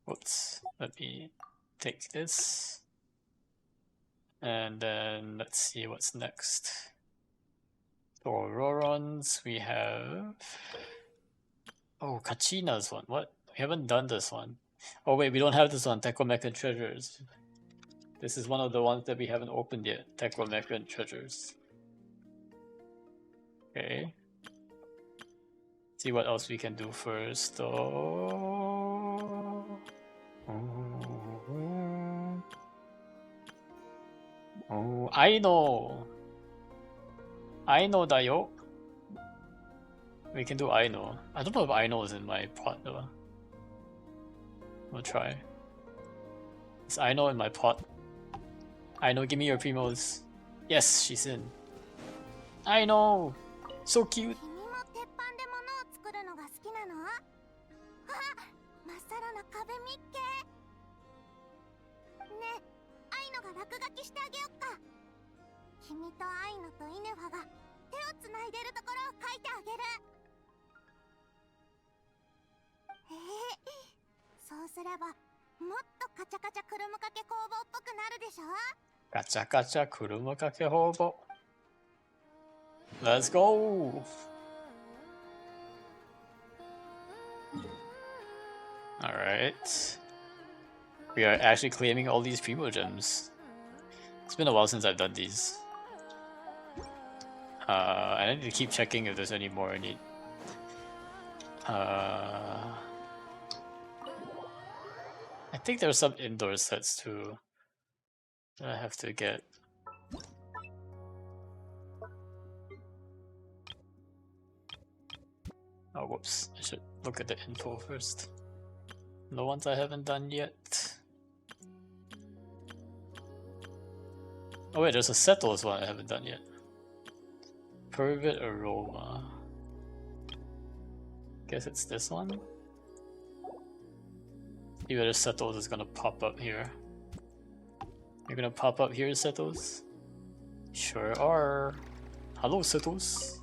Whoops. Let me take this. And then let's see what's next. For Aurorons, we have... Oh, Kachina's one. What? We haven't done this one. Oh wait, we don't have this one. Technomecha Treasures. This is one of the ones that we haven't opened yet. Technomecha Treasures. Okay. See what else we can do first. Oh, I know. I know da yo. We can do I know. I don't know if I know is in my pot though. We'll try. Is I know in my pot? I know, give me your primos. Yes, she's in. I know. So cute. 君も鉄板で物を作るのが好きなの？あ、まっさらな壁みっけ。ねえ、アイノが落書きしてあげよっか。君とアイノとイネファが手をつないでるところを描いてあげる。そうすればもっとカチャカチャクルムかけ工房っぽくなるでしょ。ガチャガチャ車かけ工房。Let's go! Alright. We are actually claiming all these Primo Gems. It's been a while since I've done these. I need to keep checking if there's any more I need. I think there's some indoor sets too that I have to get. whoops. I should look at the info first. The ones I haven't done yet. Oh wait, there's a Settles one I haven't done yet. Pervert Aroma. Guess it's this one? Either the Settles is gonna pop up here. You're gonna pop up here, Settles? Sure are. Hello, Settles.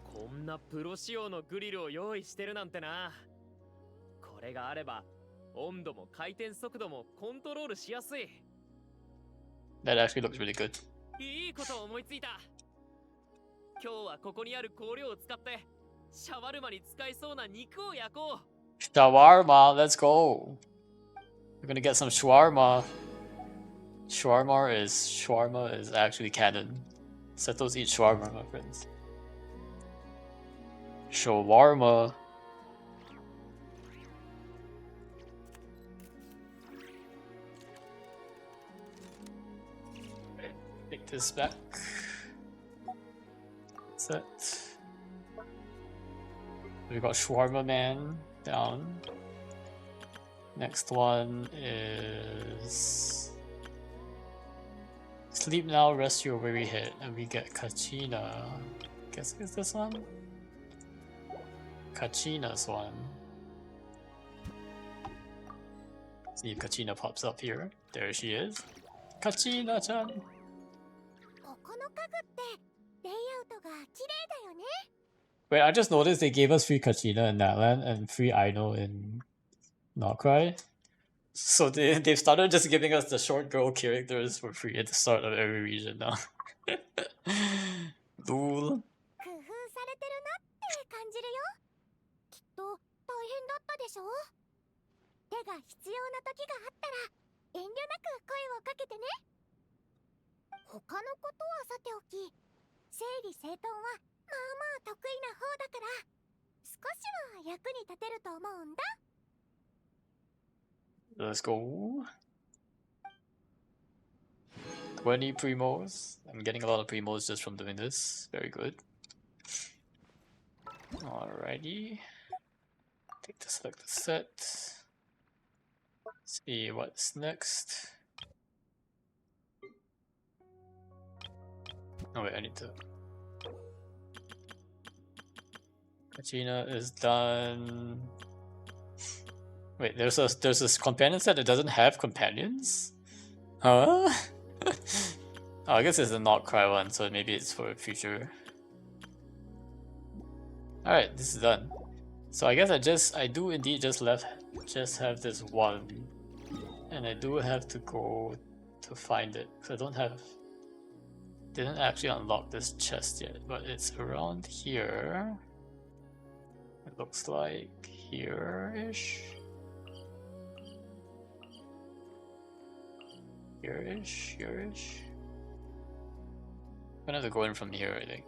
こんなプロ仕様のグリルを用意してるなんてな。これがあれば温度も回転速度もコントロールしやすい。That actually looks really good. いいことを思いついた。今日はここにある香料を使ってシャワルマに使えそうな肉を焼こう。 Shawarma, let's go. We're gonna get some shawarma. Shawarma is actually canon. Settles eat shawarma, my friends. Shawarma. Take this back. Set. We got Shawarma Man down. Next one is Sleep Now, Rest Your Weary Head, and we get Kachina. Guess it's this one? Kachina's one. See if Kachina pops up here. There she is. Kachina-chan! ここの家具ってレイアウトが綺麗だよね。 Wait, I just noticed they gave us free Kachina in Natlan and free Aino in Notcry. So they've started just giving us the short girl characters for free at the start of every region now. Lol. 工夫されてるなって感じるよ。きっと大変だったでしょ。手が必要な時があったら遠慮なく声をかけてね。他のことはさておき、整理整頓はまあまあ得意な方だから少しは役に立てると思うんだ。 Let's go. 20 primos. I'm getting a lot of primos just from doing this. Very good. Alrighty. Take the select the set. See what's next. Oh wait, I need to. Kachina is done. Wait, there's this companion set that doesn't have companions? Huh? Oh, I guess it's a not cry one, so maybe it's for future. Alright, this is done. So I guess I do indeed just have this one. And I do have to go to find it. Because I didn't actually unlock this chest yet, but it's around here. It looks like here-ish. Here-ish. I'm gonna have to go in from here, I think.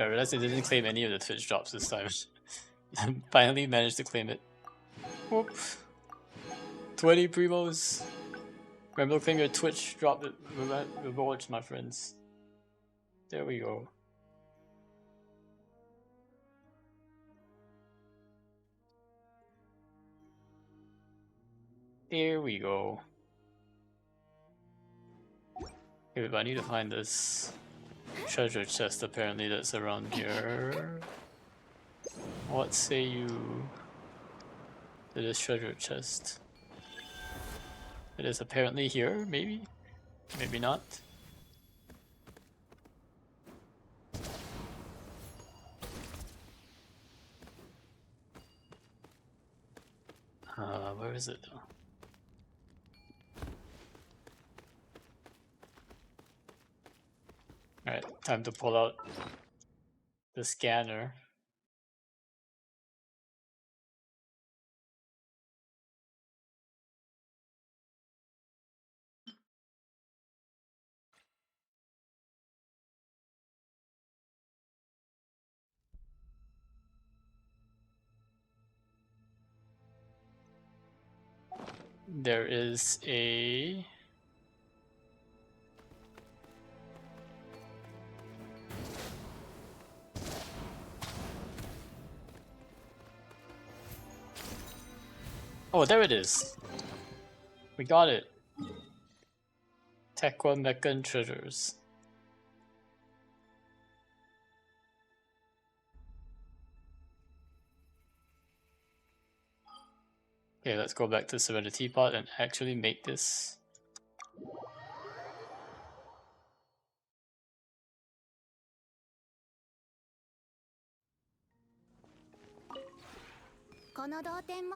I realized I didn't claim any of the Twitch drops this time. I finally managed to claim it. Whoop. 20 primos. Remember to claim your Twitch drop rewards, my friends. There we go. Here we go. Okay, but I need to find this treasure chest apparently that's around here. What say you to this treasure chest? It is apparently here, maybe? Maybe not. Where is it though? Alright, time to pull out the scanner. There is a... Oh, there it is. We got it. Tekwa Meccan treasures. Okay, let's go back to Serenity Pot and actually make this. この同点も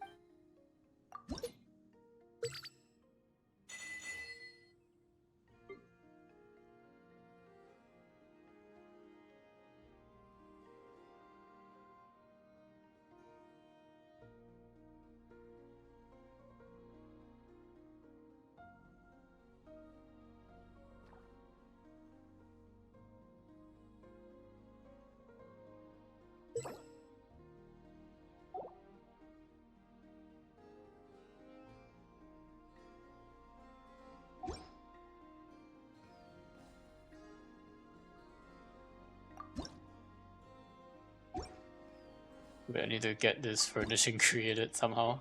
But I need to get this furnishing created somehow.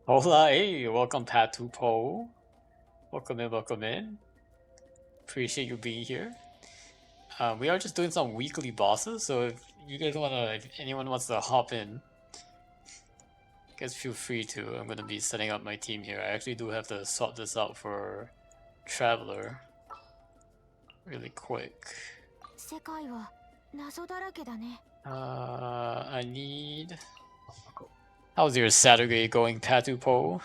Hola, hey, welcome Patu Po. Welcome in, welcome in. Appreciate you being here. We are just doing some weekly bosses, so if you guys wanna, if anyone wants to hop in, guys feel free to. I'm gonna be setting up my team here. I actually do have to sort this out for Traveler really quick. 世界は謎だらけだね。I need. How's your Saturday going, Patupo?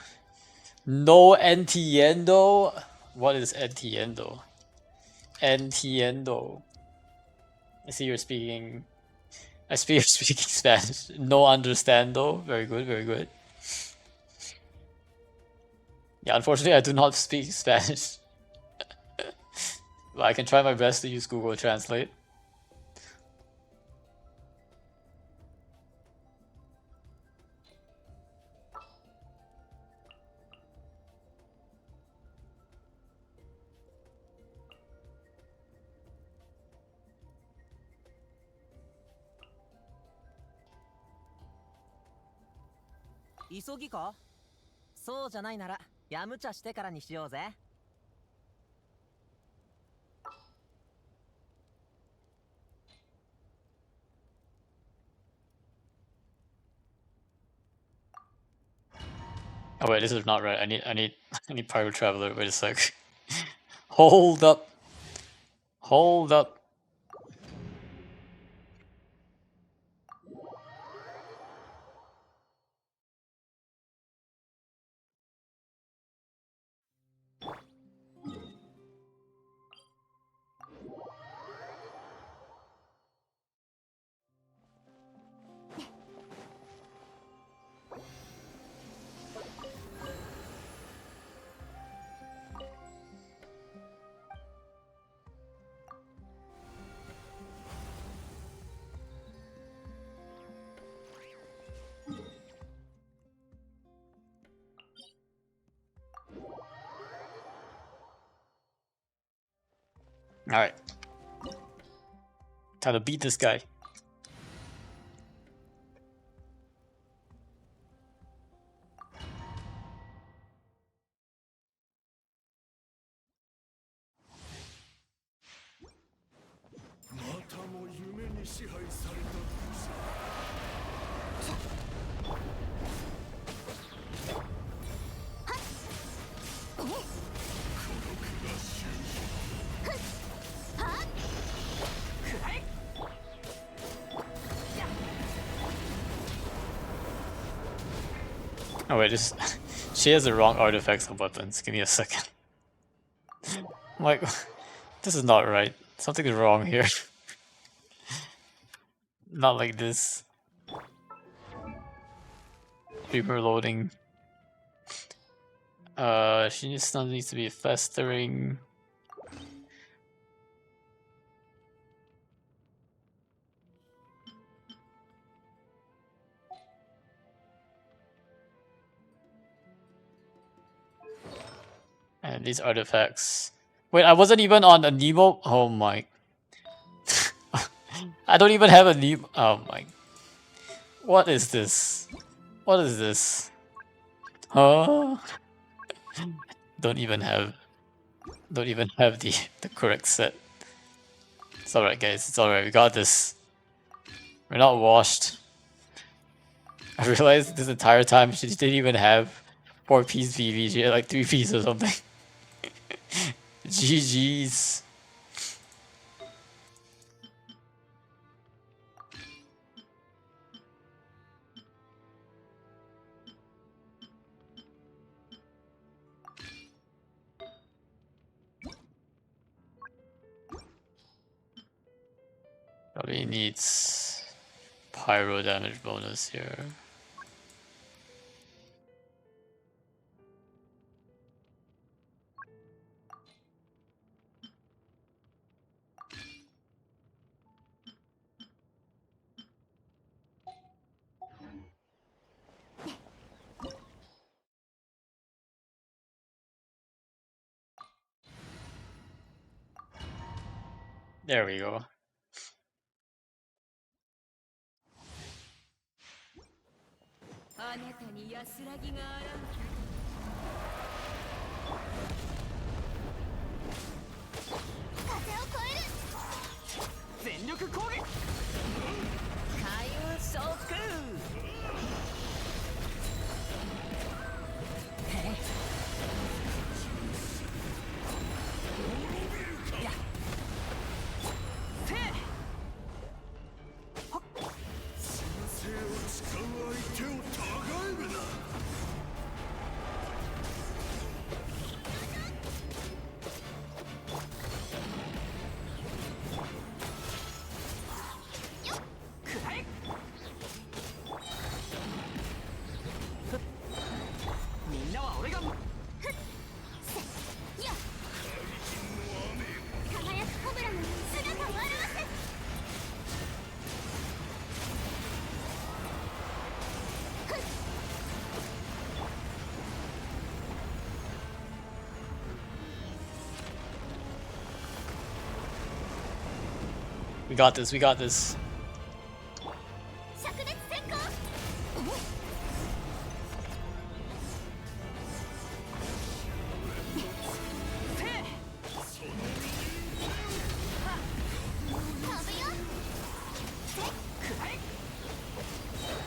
No entiendo? What is entiendo? Entiendo. I see you're speaking. I see you're speaking Spanish. No understando. Very good, very good. Yeah, unfortunately, I do not speak Spanish. But I can try my best to use Google Translate. Oh wait, this is not right. I need Pirate Traveler. Wait a sec. Hold up. Hold up. Alright. Time to beat this guy. Oh wait, this she has the wrong artifacts and weapons. Give me a second. I'm like, this is not right. Something is wrong here. Not like this. Reaper loading. She still needs to be festering. And these artifacts. Wait, I wasn't even on a Nemo. Oh my. I don't even have a Nemo. Oh my. What is this? What is this? Huh? Don't even have the correct set. It's alright guys, it's alright, we got this. We're not washed. I realized this entire time she didn't even have 4-piece PV, she had like 3-piece or something. GG's. Probably needs pyro damage bonus here. There we go. あなたに安らぎがあらん風を越える We got this, we got this. 灼熱閃光。飛ぶよ。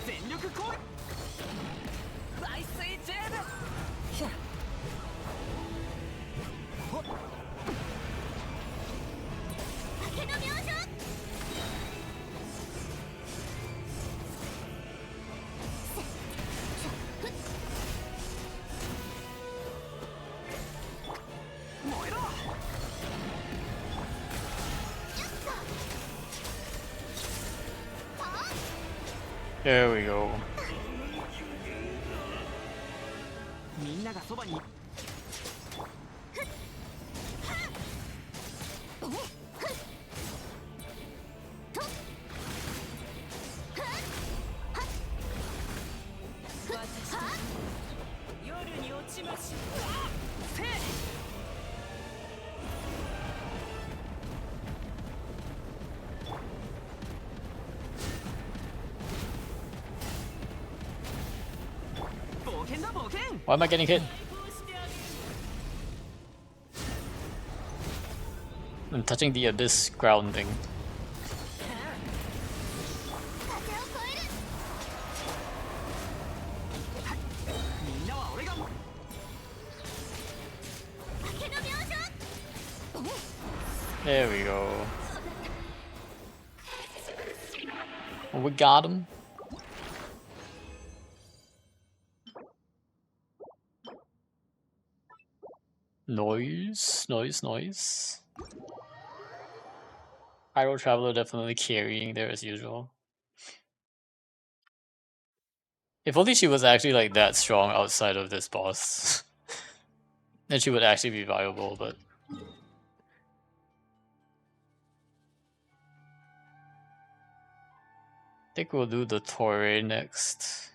全力攻撃。排水ジェブ。明けの明星。燃えろ。 There we go. みんながそばに。夜に落ちましょう。せい。 冒険だ冒険。 Why am I getting hit? I'm touching the abyss ground thing. 風を越える。みんなは俺が。明けの明星。 There we go. We got him. Noise, noise, noise. Pyro Traveler definitely carrying there as usual. If only she was actually like that strong outside of this boss. Then she would actually be viable, but I think we'll do the Torre next.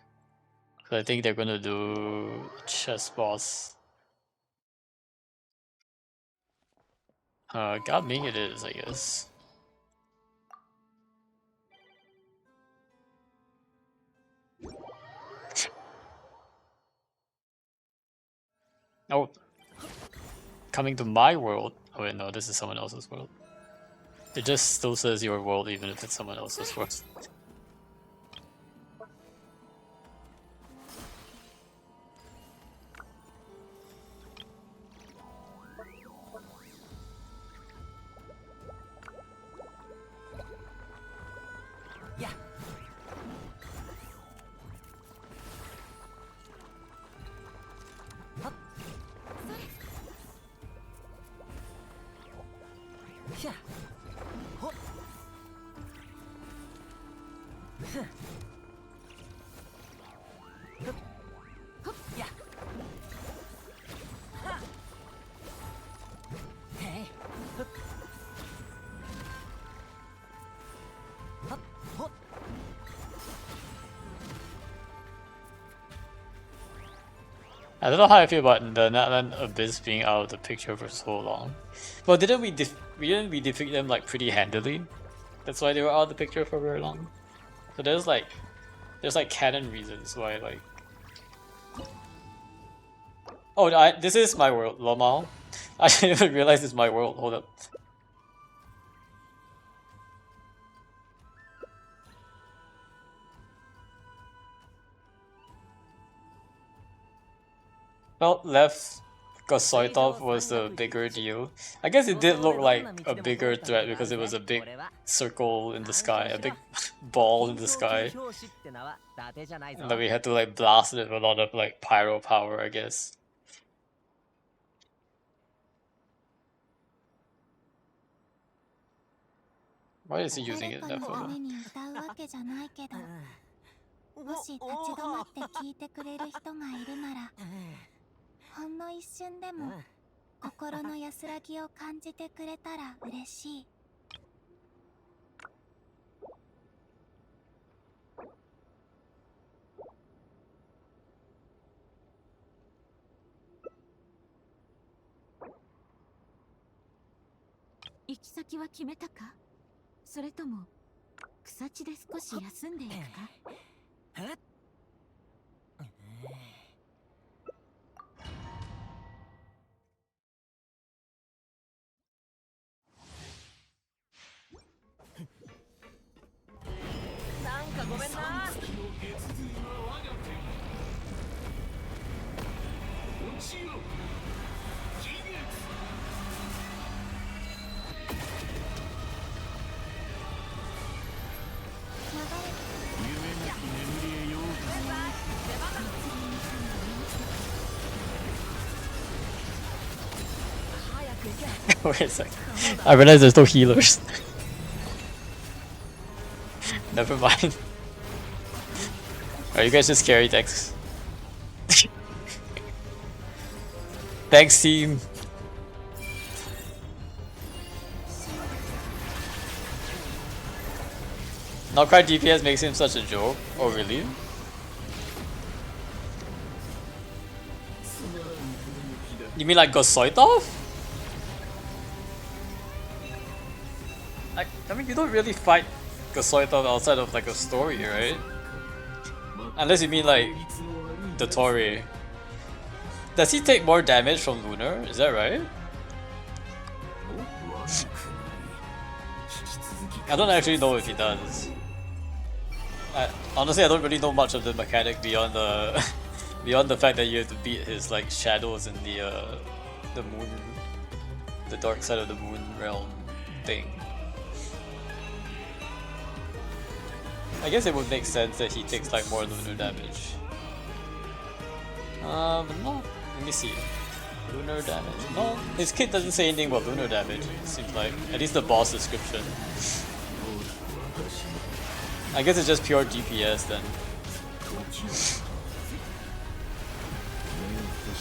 'Cause I think they're gonna do chess boss. God Ming it is, I guess. Oh, coming to my world. Oh wait, no, this is someone else's world. It just still says your world even if it's someone else's world. Yeah. Up. Yeah. Hop. Yeah. Hey. Hop. Hop. I don't know how I feel about the Natlan Abyss being out of the picture for so long. Well, didn't we defeat them like pretty handily? That's why they were out of the picture for very long. So there's like canon reasons why like. Oh, this is my world, Lomal. I didn't even realize it's my world. Hold up. felt left because Soitov was the bigger deal. I guess it did look like a bigger threat because it was a big circle in the sky, a big ball in the sky. And then we had to like blast it with a lot of like pyro power, I guess. Why is he using it in that 誰かのた photo? めに歌うわけじゃないけど、もし立ち止まって聞いてくれる人がいるなら、ほんの一瞬でも心の安らぎを感じてくれたら嬉しい。行き先は決めたか？それとも草地で少し休んでいくか？なんかごめんな。Wait a sec. I realized there's no healers. Never mind. Are you guys just carry decks? Thanks, team. Not quite DPS makes him such a joke. Oh, really? You mean like Gosoitov? I mean, you don't really fight Gosoitov outside of like a story, right? Unless you mean like the Tori. Does he take more damage from Lunar? Is that right? I don't actually know if he does. Honestly, I don't really know much of the mechanic beyond the beyond the fact that you have to beat his like shadows in the moon, the dark side of the moon realm thing. I guess it would make sense that he takes like more lunar damage. But no. Let me see. Lunar damage. No, his kit doesn't say anything about lunar damage. It seems like at least the boss description. I guess it's just pure DPS then.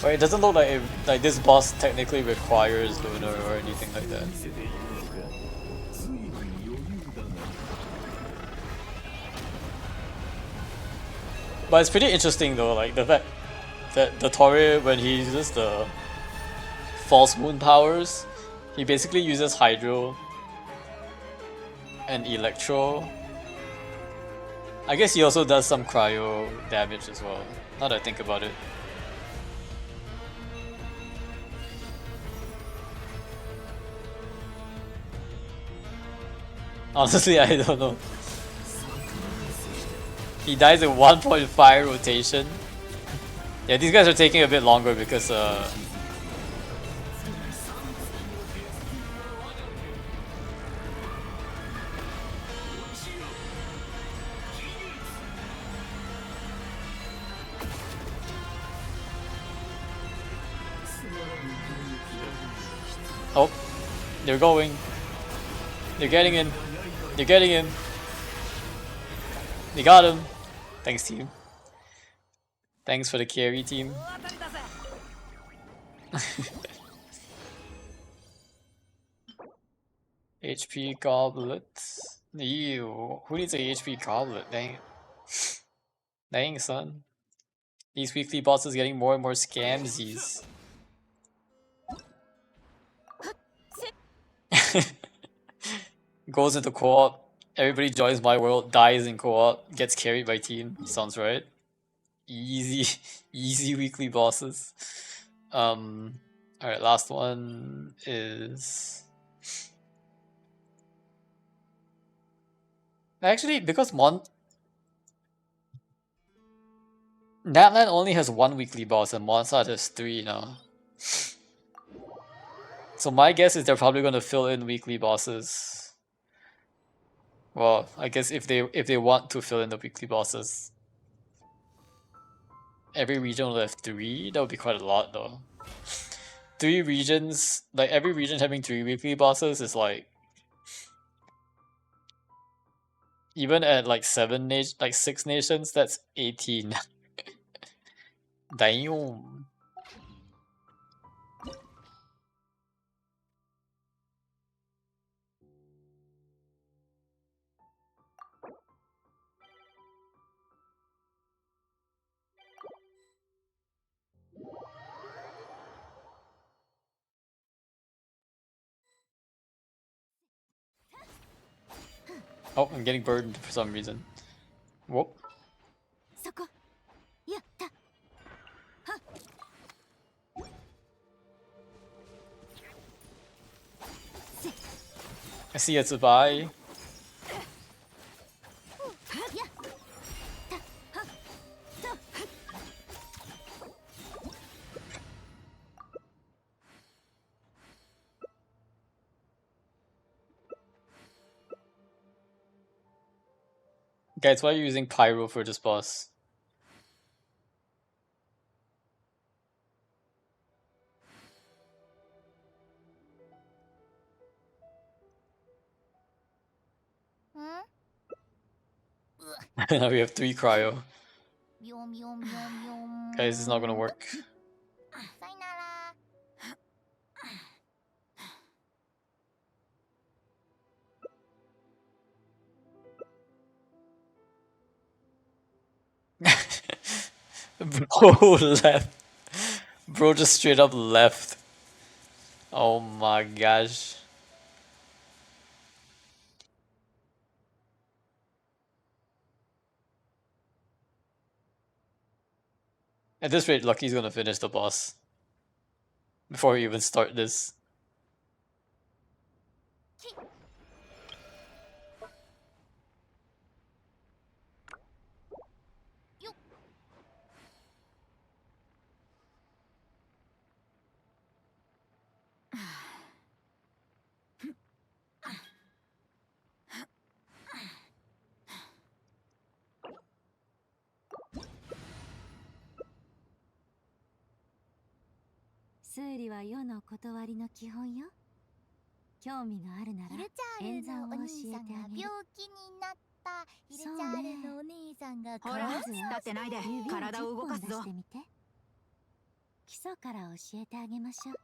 But it doesn't look like this boss technically requires lunar or anything like that. But it's pretty interesting though, like the fact that the Tori, when he uses the false moon powers, he basically uses Hydro and Electro. I guess he also does some cryo damage as well, now that I think about it. Honestly, I don't know. He dies in 1.5 rotation. Yeah, these guys are taking a bit longer because oh, they're going. They're getting in. They're getting in. They got him. Thanks, team. Thanks for the carry, team. HP goblet. Ew. Who needs a HP goblet? Dang. Dang, son. These weekly bosses getting more and more scamsies. Goes into co-op. Everybody joins my world, dies in co-op, gets carried by team. Sounds right. Easy, easy weekly bosses. Alright, last one is... Actually, because That land only has one weekly boss and Monsat has 3 now. So my guess is they're probably gonna fill in weekly bosses. Well, I guess if they want to fill in the weekly bosses. Every region will have 3, that would be quite a lot though. 3 regions, like every region having 3 weekly bosses is like, even at like 6 nations, that's 18. Damn. Oh, I'm getting burdened for some reason. Whoop. そこやった I see it's a bye. Guys, why are you using Pyro for this boss? Now we have 3 cryo. ビョンビョンビョンビョン Guys, this is not gonna work. さよなら Bro left. Bro just straight up left. Oh my gosh. At this rate, Lucky's gonna finish the boss. Before we even start this.数理は世の断りの基本よ。興味があるならヒルチャールのお兄さんが病気になったヒルチャールのお兄さんがほら、まず立ってないで体を動かすぞ。してみて。基礎から教えてあげましょう。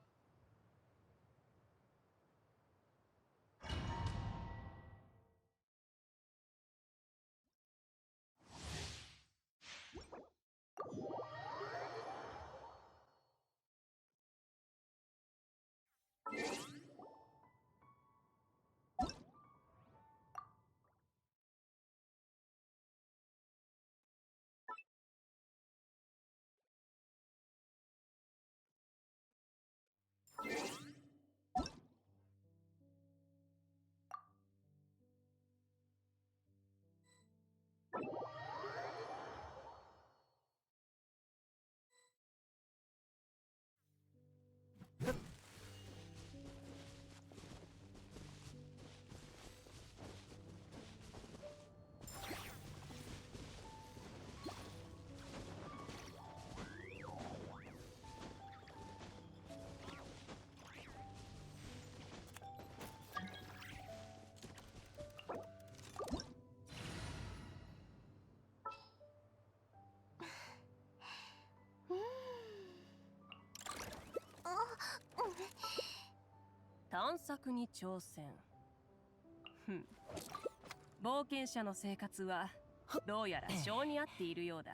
探索に挑戦。ふん。冒険者の生活はどうやら性に合っているようだ。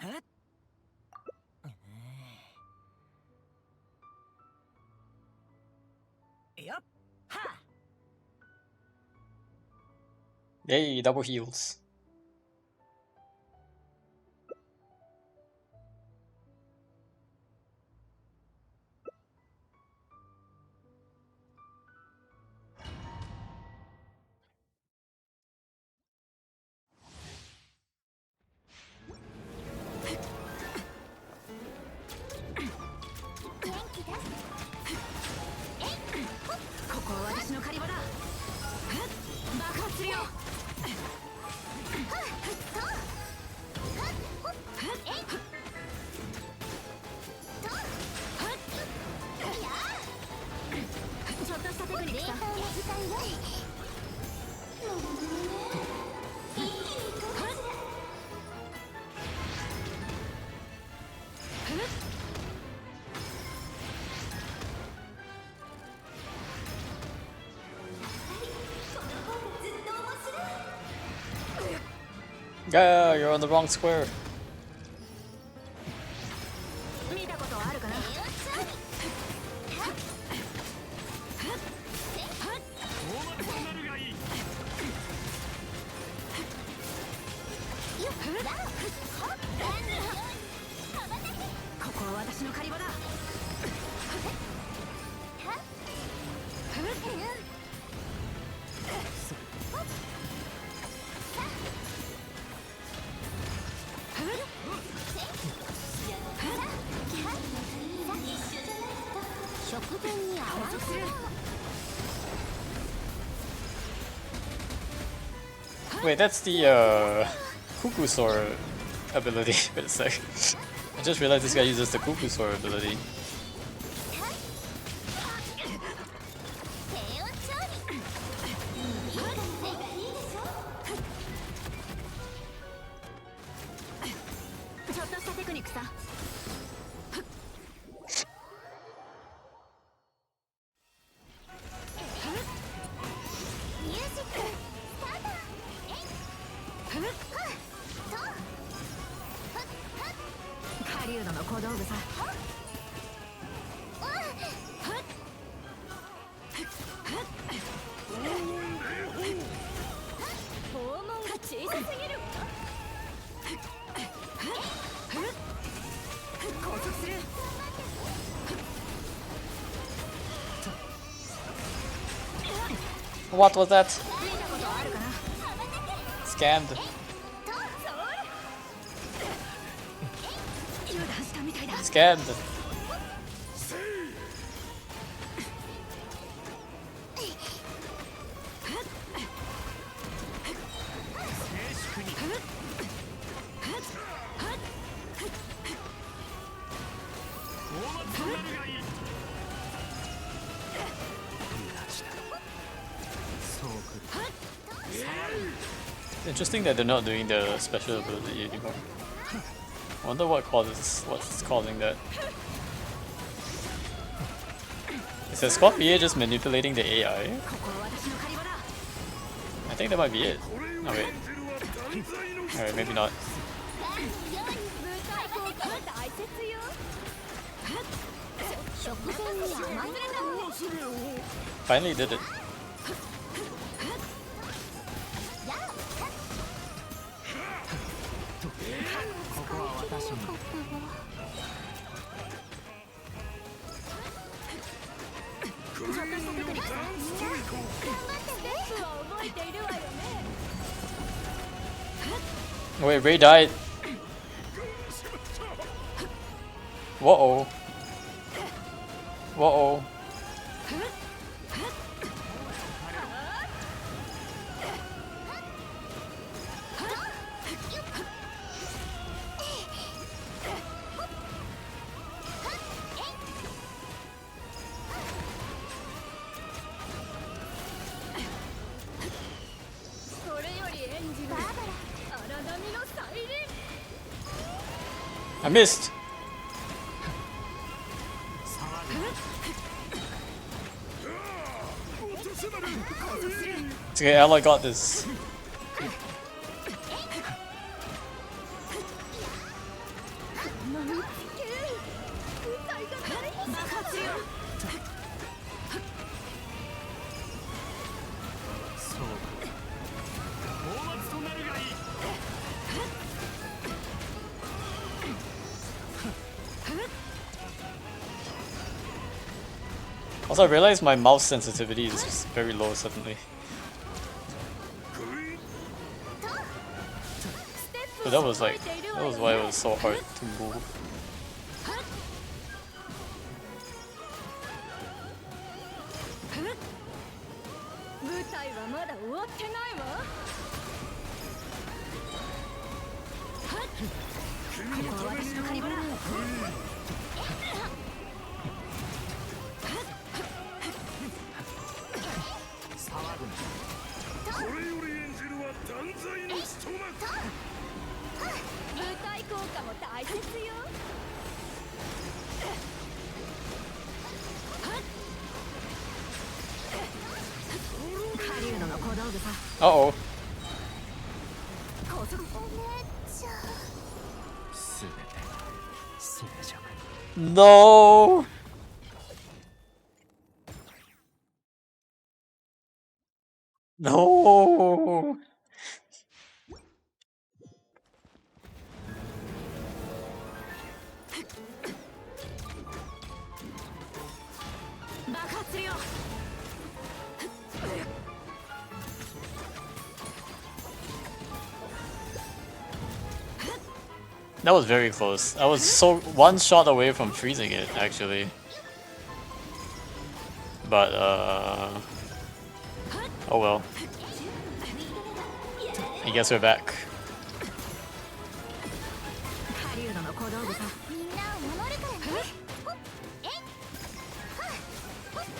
やっは Yay, double heals. するよ。ちょっとしたテクニックさ。Yeah, you're on the wrong square. 見たことあるかな。ここは私の狩り場だ。食分に合わせる。 Wait, that's the cuckoo sword ability. Wait a sec. I just realized this guy uses the cuckoo sword ability. ちょっとしたテクニックさ。ミュージックスタート。狩人の小道具さ。訪問が小さすぎる。拘束する。 What was that? 見たことあるかな。 Scammed. 油断したみたいだ。 Scammed. 'It's interesting that they're not doing the special ability anymore. I wonder what's causing that. Is the Squad VA just manipulating the AI? ここは私の狩り場だ。 I think that might be it. Oh wait. Alright, maybe not. 食前に甘い。 Finally did it. ここは私に。ちょっとしたテクニックさ。頑張ってね。覚えているわよね。 Wait, Ray died. Whoa. Whoa. それよりエンジン。バーバラ。荒波の再臨。 I missed. It's okay, Ally got this. 爆発するよ。そうか。大松となるがいい。 Also, I realized my mouse sensitivity is just very low suddenly. But that was why it was so hard to move. 舞台はまだ終わっってないわ。ここは私の借り場だ。これより演じるは断罪の一幕。舞台効果も大切よ。狩人の小道具さ。Uh-oh. お姉ちゃん。すべてそうじゃ。 No! No! That was very close. I was so one shot away from freezing it, actually. But, oh well. I guess we're back. 狩人の小道具さ。みんなを守るからね。ほっえいはっほっほっ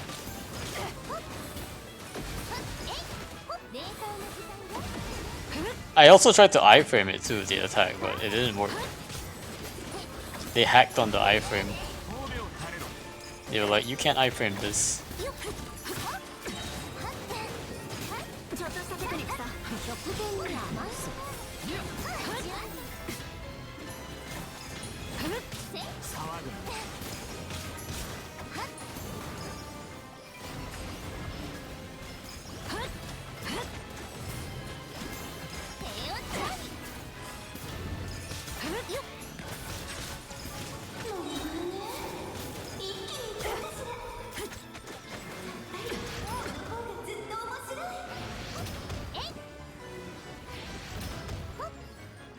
えいほっ連載の時間よ。 I also tried to iframe it too, the attack, but it didn't work. They hacked on the iframe. They were like, you can't iframe this. ちょっとしたテクニックさ。極限に甘いし。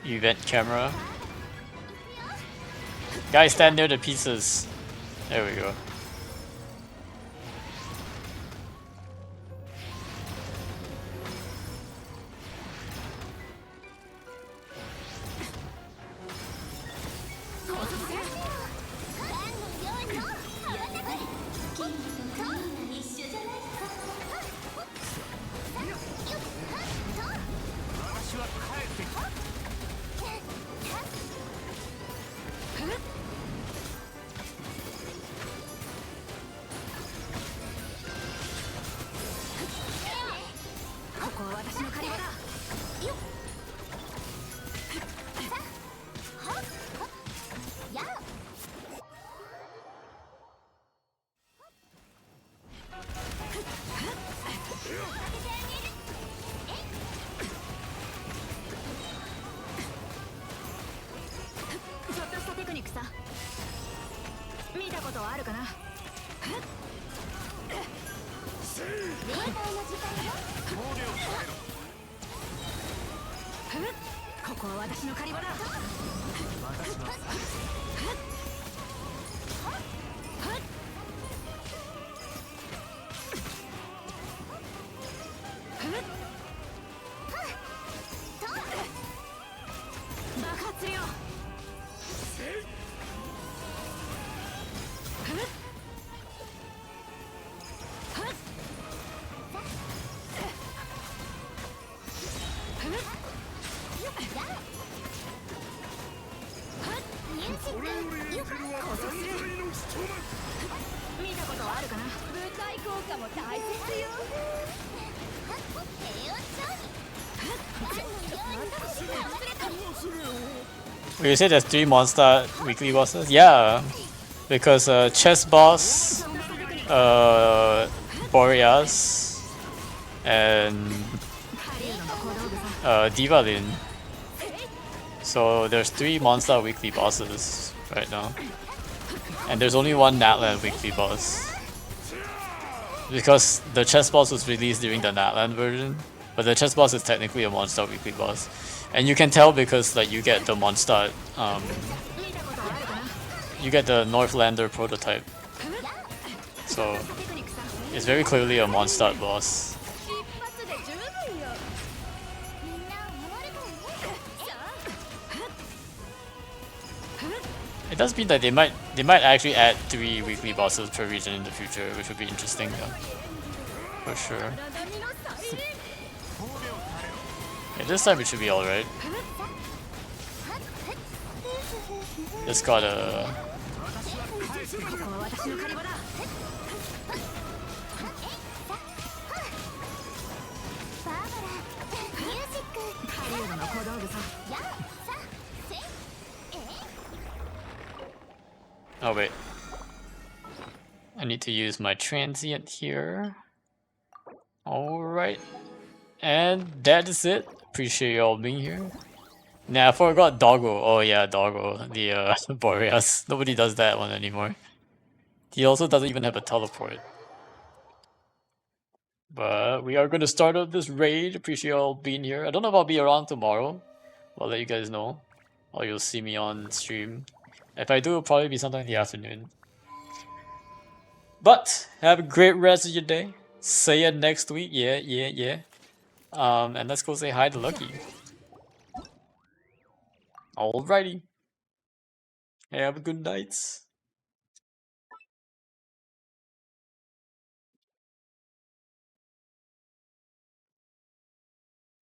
Event camera. Guys, stand near the pieces. There we go. You say there's 3 monster weekly bosses? Yeah, because chess boss, Boreas, and Diva Lin. So there's 3 monster weekly bosses right now, and there's only 1 Natland weekly boss. Because the chess boss was released during the Natland version, but the chess boss is technically a monster weekly boss. And you can tell because like you get the Mondstadt, you get the Northlander prototype. So it's very clearly a Mondstadt boss. It does mean that they might actually add 3 weekly bosses per region in the future, which would be interesting though. For sure. Yeah, this time it should be alright. Just gotta... Oh wait. I need to use my transient here. Alright. And that is it. Appreciate you all being here. Nah, I forgot Doggo. Oh yeah, Doggo. The Boreas. Nobody does that one anymore. He also doesn't even have a teleport. But we are going to start up this raid. Appreciate you all being here. I don't know if I'll be around tomorrow. I'll let you guys know. Or you'll see me on stream. If I do, it'll probably be sometime in the afternoon. But have a great rest of your day. See ya next week. Yeah. And let's go say hi to Lucky. Alrighty. Have a good night.